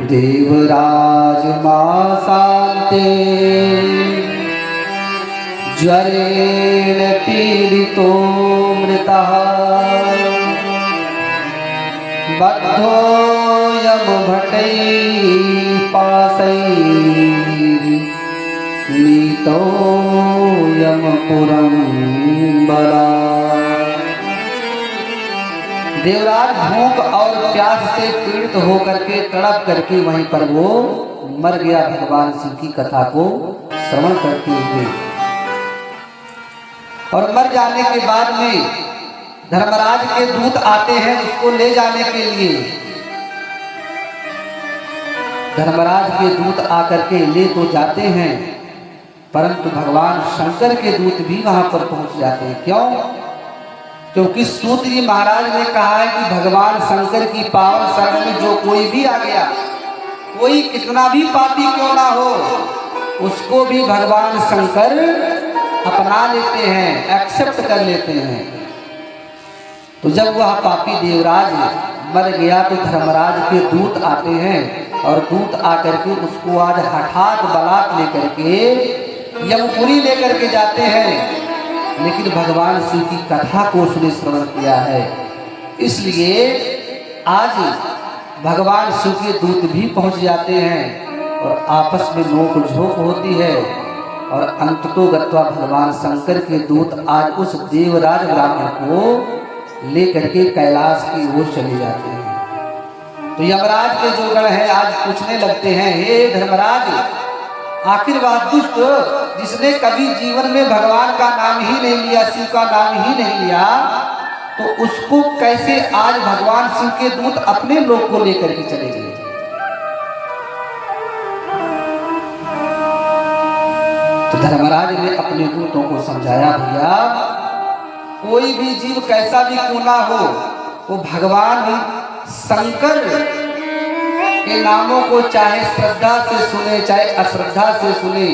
देवराज मासान्ते ज्वरेण पीड़ितो मृतः बद्धो यम भटै पासै नीतो यमपुरम बला। देवराज भूख और प्यास से पीड़ित होकर के तड़प करके वहीं पर वो मर गया। भगवान शिव की कथा को श्रवण करते हुए, और मर जाने के बाद में धर्मराज के दूत आते हैं उसको ले जाने के लिए। धर्मराज के दूत आकर के ले तो जाते हैं, परंतु भगवान शंकर के दूत भी वहां पर पहुंच जाते हैं। क्यों? क्योंकि सूत जी महाराज ने कहा है कि भगवान शंकर की पावन शरण में जो कोई भी आ गया, कोई कितना भी पापी क्यों ना हो, उसको भी भगवान शंकर अपना लेते हैं, एक्सेप्ट कर लेते हैं। तो जब वह पापी देवराज मर गया तो धर्मराज के दूत आते हैं, और दूत आकर के उसको आज हठात बलात् लेकर के यमपुरी लेकर के जाते हैं। लेकिन भगवान शिव की कथा को उसने श्रवण किया है, इसलिए आज भगवान शिव के दूत भी पहुंच जाते हैं और आपस में नोक झोंक होती है। और अंततोगत्वा भगवान शंकर के दूत आज उस देवराज ब्राह्मण को लेकर के कैलाश की ओर चले जाते हैं। तो यमराज के जो गण हैं आज पूछने लगते हैं, हे धर्मराज, आखिर वह दुष्ट जिसने कभी जीवन में भगवान का नाम ही नहीं लिया, शिव का नाम ही नहीं लिया, तो उसको कैसे आज भगवान शिव के दूत अपने लोक को लेकर के चले गए? तो धर्मराज ने अपने दूतों को समझाया, भैया कोई भी जीव कैसा भी क्यों ना हो, वो भगवान शंकर के नामों को चाहे श्रद्धा से सुने चाहे अश्रद्धा से सुने,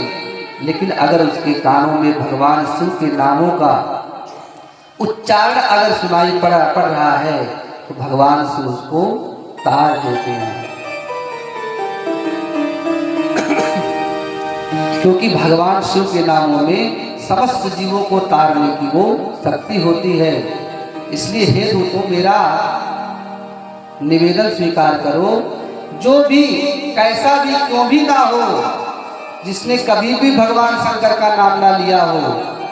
लेकिन अगर उसके कानों में भगवान शिव के नामों का उच्चारण अगर सुनाई पड़ रहा है तो भगवान शिव उसको तार देते हैं। क्योंकि भगवान शिव के नामों में समस्त जीवों को तारने की वो शक्ति होती है। इसलिए हे दूतों, मेरा निवेदन स्वीकार करो, जो भी कैसा भी क्यों भी ना हो, जिसने कभी भी भगवान शंकर का नाम ना लिया हो,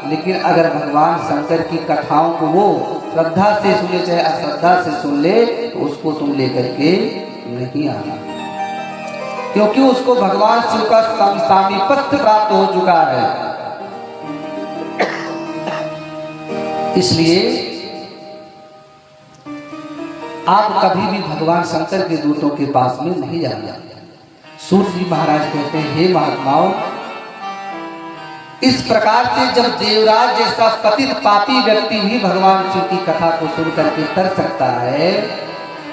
लेकिन अगर भगवान शंकर की कथाओं को वो श्रद्धा से सुने चाहे अश्रद्धा से सुन ले, तो उसको तुम लेकर के नहीं आना, क्योंकि उसको भगवान शिव का सामीपस्थ्य प्राप्त हो चुका है। इसलिए आप कभी भी भगवान शंकर के दूतों के पास में नहीं जाना। सूत जी महाराज कहते हैं, हे महात्माओं, इस प्रकार से जब देवराज जैसा पतित पापी व्यक्ति भी भगवान शिव की कथा को सुन करके तर सकता है,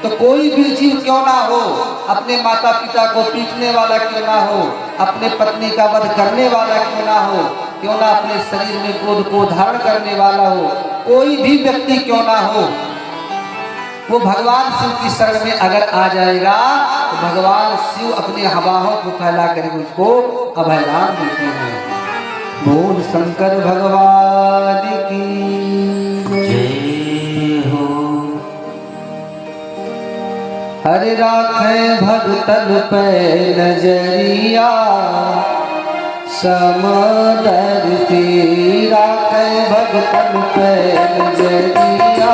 तो कोई भी जीव क्यों ना हो, अपने माता पिता को पीटने वाला क्यों ना हो, अपने पत्नी का वध करने वाला क्यों ना हो, क्यों ना अपने शरीर में क्रोध को धारण करने वाला हो, कोई भी व्यक्ति क्यों ना हो, वो भगवान शिव की शरण में अगर आ जाएगा तो भगवान शिव अपने हवाओं को फैला कर उसको अभयदान देते हैं। बोल शंकर भगवान की जय हो। हरे राखे भगतन पे नजरिया, समदर्शी राखे भगतन पे नजरिया,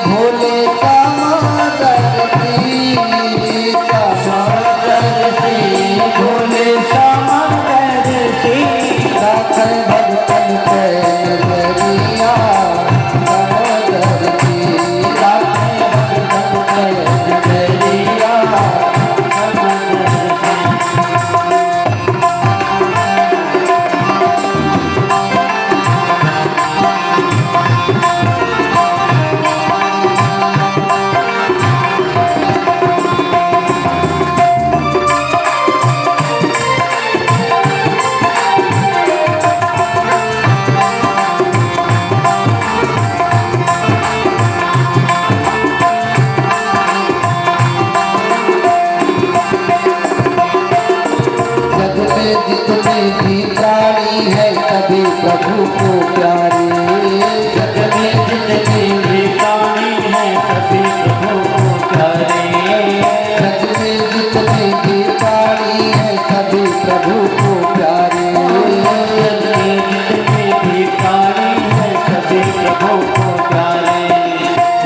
भोले जितने भी प्राणी है सभी प्रभु को प्यारे। जग में जितने भी प्राणी हैं सभी प्रभु को प्यारे। जग में जितने भी प्राणी है सभी प्रभु को प्यारे। जग में जितने भी प्राणी हैं सभी प्रभु को प्यारे।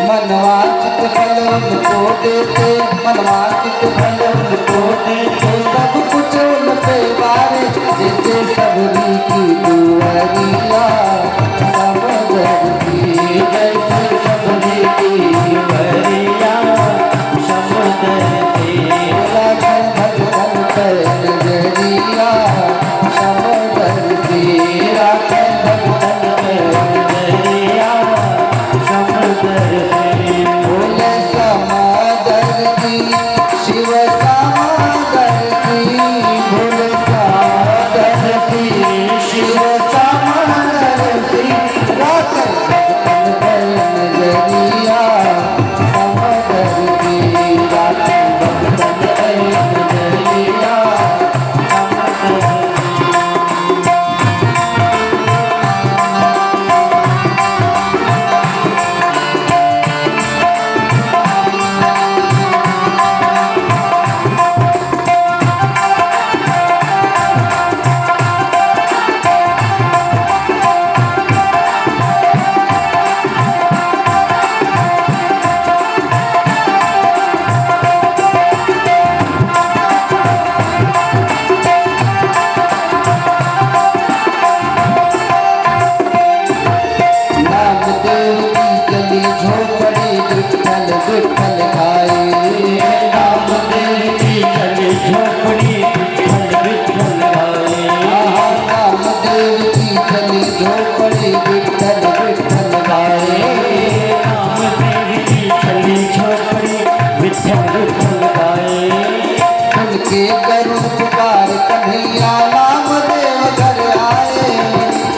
मनवांचित फल उनको देते, मनवांचित फल उनको देते, सब कुछ उन पे वारे। जैसे सबरी की दुआरिया समदर की, जैसे सबरी की दुआरिया समदर की। राखन भगतन पे नजरिया समदर की, राखन भगतन पे नजरिया समदर की। बोले समादर की, शिव समादर की, बोले समादर की, शिव समादर की। राखन भगतन पे नजरिया समदर की, राखन भगतन पे नजरिया समदर की। नामदेव की गली झोपड़ी विठ्ठल विठ्ठल खाए। नामदेव की गली झोपड़ी विठ्ठल विठ्ठल गाए। नामदेव की गली झोपड़ी विठ्ठल विठ्ठल गाए। नामदेव की गली झोपड़ी विठ्ठल विठ्ठल गाए। उनके करुण पुकार कन्हैया नामदेव घर आए।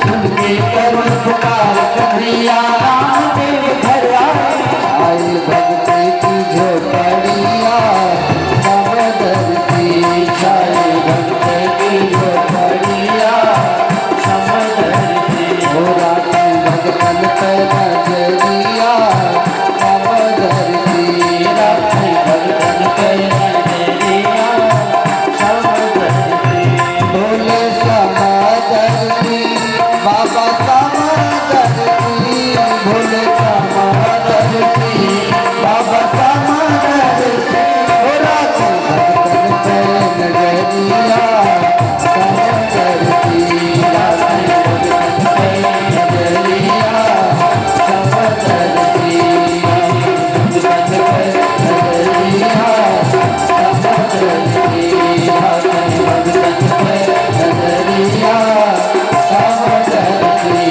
उनके करुण पुकार कन्हैया नामदेव घर आए। आए भक्ति की झोपड़िया समदर की, छाए भक्त की झोपड़िया समदर की। हो राखन भगतन पे नजरिया समदर की, राखी भगतन पे नजरिया समदर की। बोले समादर की, बाबा समादर की, भोले समादर की, बाबा समादर की। हो राखन भगतन पे नजरिया समदर की, राखन भगतन पे नजरिया समदर की, भगतन पे नजरिया समदर की, राखन भगतन पे नजरिया समदर की।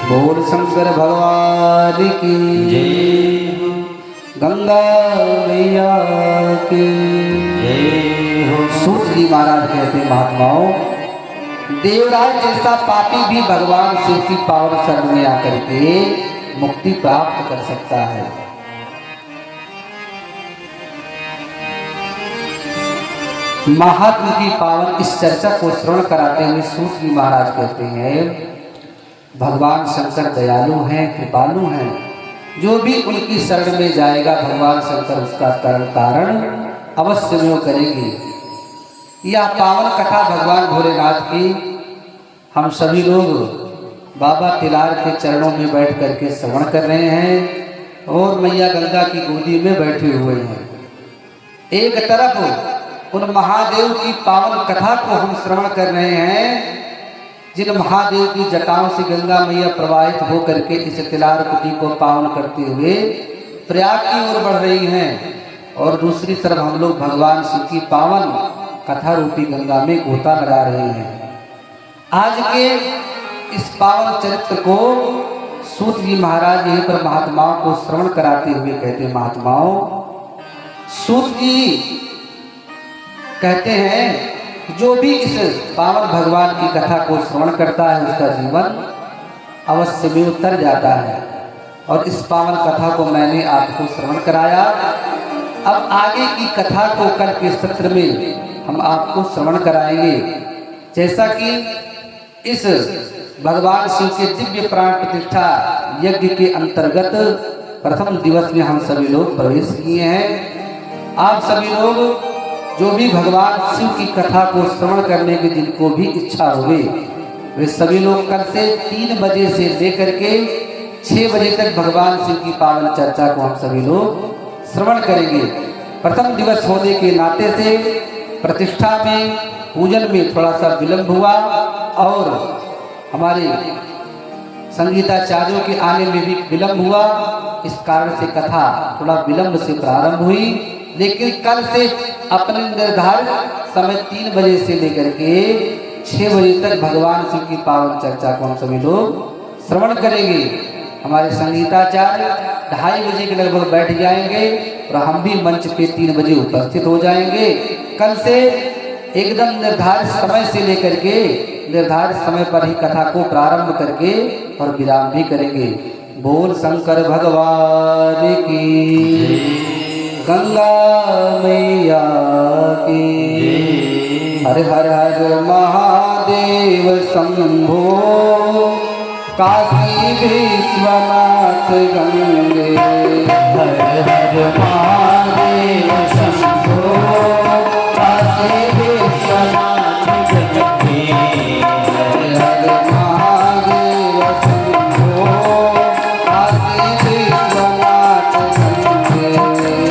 बोल शंकर भगवान की जय हो गंगा मैया की जय हो। सूत जी महाराज कहते महात्माओं, देवराज जैसा पापी भी भगवान शिव की पावन शरण में आकर के मुक्ति प्राप्त कर सकता है। महात्मा की पावन इस चर्चा को श्रवण कराते हुए सूत जी महाराज कहते हैं, भगवान शंकर दयालु हैं, कृपालु हैं। जो भी उनकी शरण में जाएगा भगवान शंकर उसका कारण अवश्य में करेंगे। यह पावन कथा भगवान भोलेनाथ की हम सभी लोग बाबा तिलार के चरणों में बैठ करके श्रवण कर रहे हैं और मैया गंगा की गोदी में बैठे हुए हैं। एक तरफ उन महादेव की पावन कथा को हम श्रवण कर रहे हैं, जिन महादेव की जटाओं से गंगा मैया प्रवाहित होकर के इस तिलार कुटी को पावन करते हुए प्रयाग की ओर बढ़ रही हैं, और दूसरी तरफ हम लोग भगवान शिव की पावन कथा रूपी गंगा में गोता लगा रहे हैं। आज के इस पावन चरित्र को सूत जी महाराज यहीं पर महात्माओं को श्रवण कराते हुए कहते, महात्माओं, सूत जी कहते हैं जो भी इस पावन भगवान की कथा को श्रवण करता है उसका जीवन अवश्य में उतर जाता है। और इस पावन कथा को मैंने आपको श्रवण कराया। अब आगे की कथा को कल के सत्र में हम आपको श्रवण कराएंगे। जैसा कि इस भगवान शिव के दिव्य प्राण प्रतिष्ठा यज्ञ के अंतर्गत प्रथम दिवस में हम सभी लोग प्रवेश किए हैं। आप सभी लोग जो भी भगवान शिव की कथा को श्रवण करने की जिनको भी इच्छा होगी वे सभी लोग कल से 3 बजे से लेकर के 6 बजे तक भगवान शिव की पावन चर्चा को हम सभी लोग श्रवण करेंगे। प्रथम दिवस होने के नाते से प्रतिष्ठा में पूजन में थोड़ा सा विलंब हुआ और हमारे संगीताचार्यों के आने में भी विलंब हुआ। इस कारण से कथा थोड़ा विलंब से प्रारंभ हुई, लेकिन कल से अपने निर्धारित समय 3 बजे से लेकर के 6 बजे तक भगवान शिव की पावन चर्चा को हम सभी लोग श्रवण करेंगे। हमारे संगीताचार्य 2:30 बजे के लगभग बैठ जाएंगे और हम भी मंच पे 3 बजे उपस्थित हो जाएंगे। कल से एकदम निर्धारित समय से लेकर के निर्धारित समय पर ही कथा को प्रारंभ करके और विराम भी करेंगे। बोल शंकर भगवान की, गंगा मैया की। हर हर हर महादेव शंभो, काशी विश्वनाथ गंगे। हर हर महादेव शंभो, काशी विश्वनाथ गंगे। हर हर महादेव शंभो, काशी विश्वनाथ गंगे।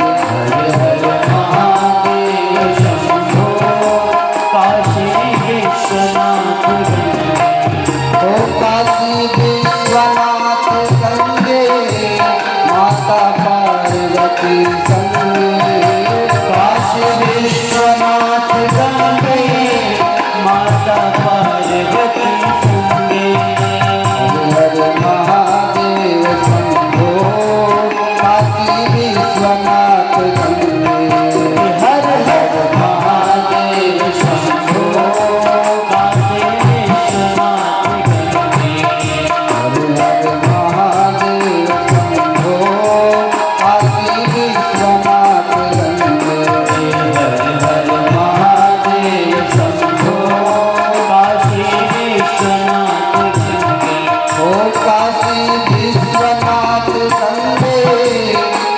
हर हर महादेव शंभो, काशी विश्वनाथ गंगे। ओ काशी विश्वनाथ गंगे, माता पार्वती संगे। काशी विश्वनाथ गंगे, माता पार्वती संगे। हर हर महादेव शंभो, काशी विश्वनाथ गंगे। हर हर महादेव शंभो, काशी विश्वनाथ गंगे। हर हर महादेव शंभो, काशी विश्वनाथ गंगे। हर हर महादेव शंभो, काशी विश्वनाथ गंगे। ओ काशी विश्वनाथ गंगे,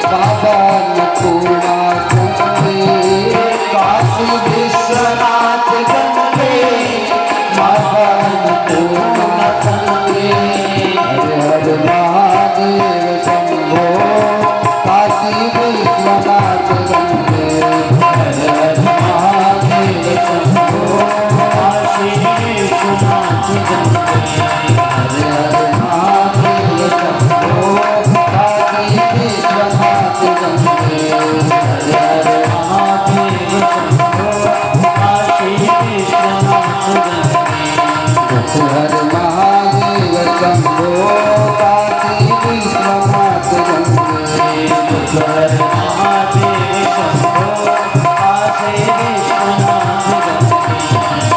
बाबा अन्नपूर्णा संगे। काशी विश्वनाथ गंगे, बाबा अन्नपूर्णा संगे। हर हर महादेव शंभो, काशी विश्वनाथ गंगे। हर हर महादेव शंभो, काशी विश्वनाथ गंगे। हर हर महादेव शंभो, काशी विश्वनाथ गंगे। हर हर महादेव शंभो, काशी विश्वनाथ गंगे। हर महादेव शंभो, काशी विश्वनाथ गंगे। हर महादेव शंभो, काशी विश्वनाथ गंगे।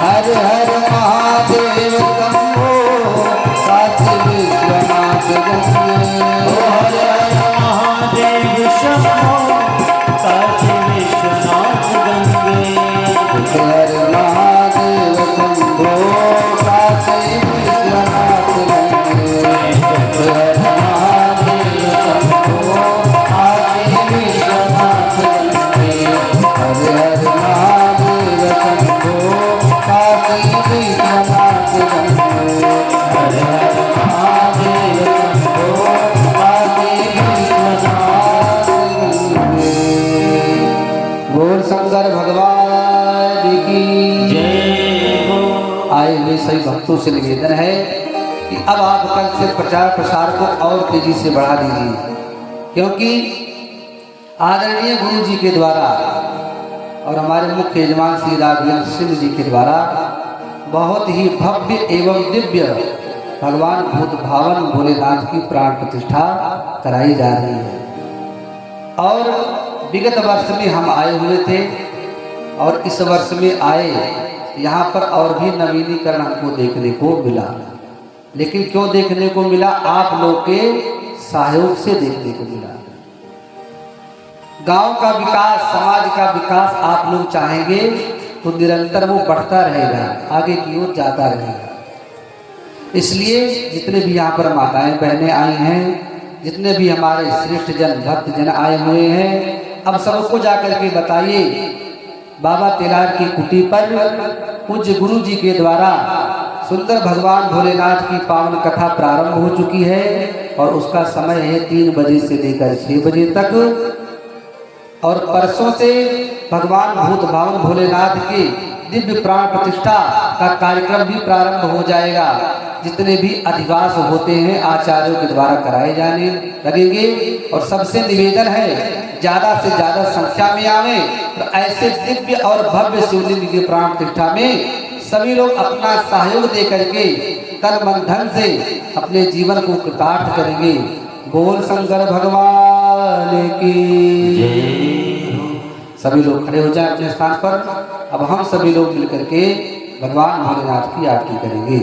हर हर महादेव शंभो, काशी विश्वनाथ गंगे। हर हर महादेव शंभो, काशी विश्वनाथ गंगे। हर महादेव शंभो, काशी विश्वनाथ गंगे। हर महादेव शंभो, काशी विश्वनाथ गंगे। हर हर महादेव शंभो, काशी विश्वनाथ गंगे। हर हर महादेव शंभो, काशी विश्वनाथ गंगे। बोल शंकर भगवान की। जय हो। आए हुए सभी भक्तों से निवेदन है कि अब आप कल से प्रचार प्रसार को और तेजी से बढ़ा दीजिए, क्योंकि आदरणीय गुरु जी के द्वारा और हमारे मुख्य यजमान श्री राघवेंद्र सिंह जी के द्वारा बहुत ही भव्य एवं दिव्य भगवान भूत भावन भोलेनाथ की प्राण प्रतिष्ठा कराई जा रही है। और विगत वर्ष में हम आए हुए थे और इस वर्ष में आए यहाँ पर और भी नवीनीकरण हमको देखने को मिला। लेकिन क्यों देखने को मिला? आप लोग के सहयोग से देखने को मिला। गांव का विकास, समाज का विकास आप लोग चाहेंगे तो निरंतर वो बढ़ता रहेगा, आगे की ओर जाता रहेगा। इसलिए जितने भी यहाँ पर माताएं बहनें आई हैं, जितने भी हमारे श्रेष्ठ जन भक्त जन आए हुए हैं, अब सबको जाकर के बताइए बाबा तेलार की कुटी पर पूज्य गुरु जी के द्वारा सुंदर भगवान भोलेनाथ की पावन कथा प्रारंभ हो चुकी है और उसका समय है 3 बजे से लेकर 6 बजे तक। और परसों से भगवान भूत भावन भोलेनाथ की दिव्य प्राण प्रतिष्ठा का कार्यक्रम भी प्रारंभ हो जाएगा। जितने भी अधिवास होते हैं आचार्यों के द्वारा कराए जाने लगेंगे और सबसे निवेदन है ज्यादा से ज्यादा संख्या में आवे। तो ऐसे दिव्य और भव्य शिवलिंग की प्राण प्रतिष्ठा में सभी लोग अपना सहयोग दे करके तन मन धन से अपने जीवन को कृतार्थ करेंगे। बोल शंकर भगवान की सभी लोग खड़े हो जाएं अपने स्थान पर। अब हम सभी लोग मिलकर के भगवान भोलेनाथ की आरती करेंगे।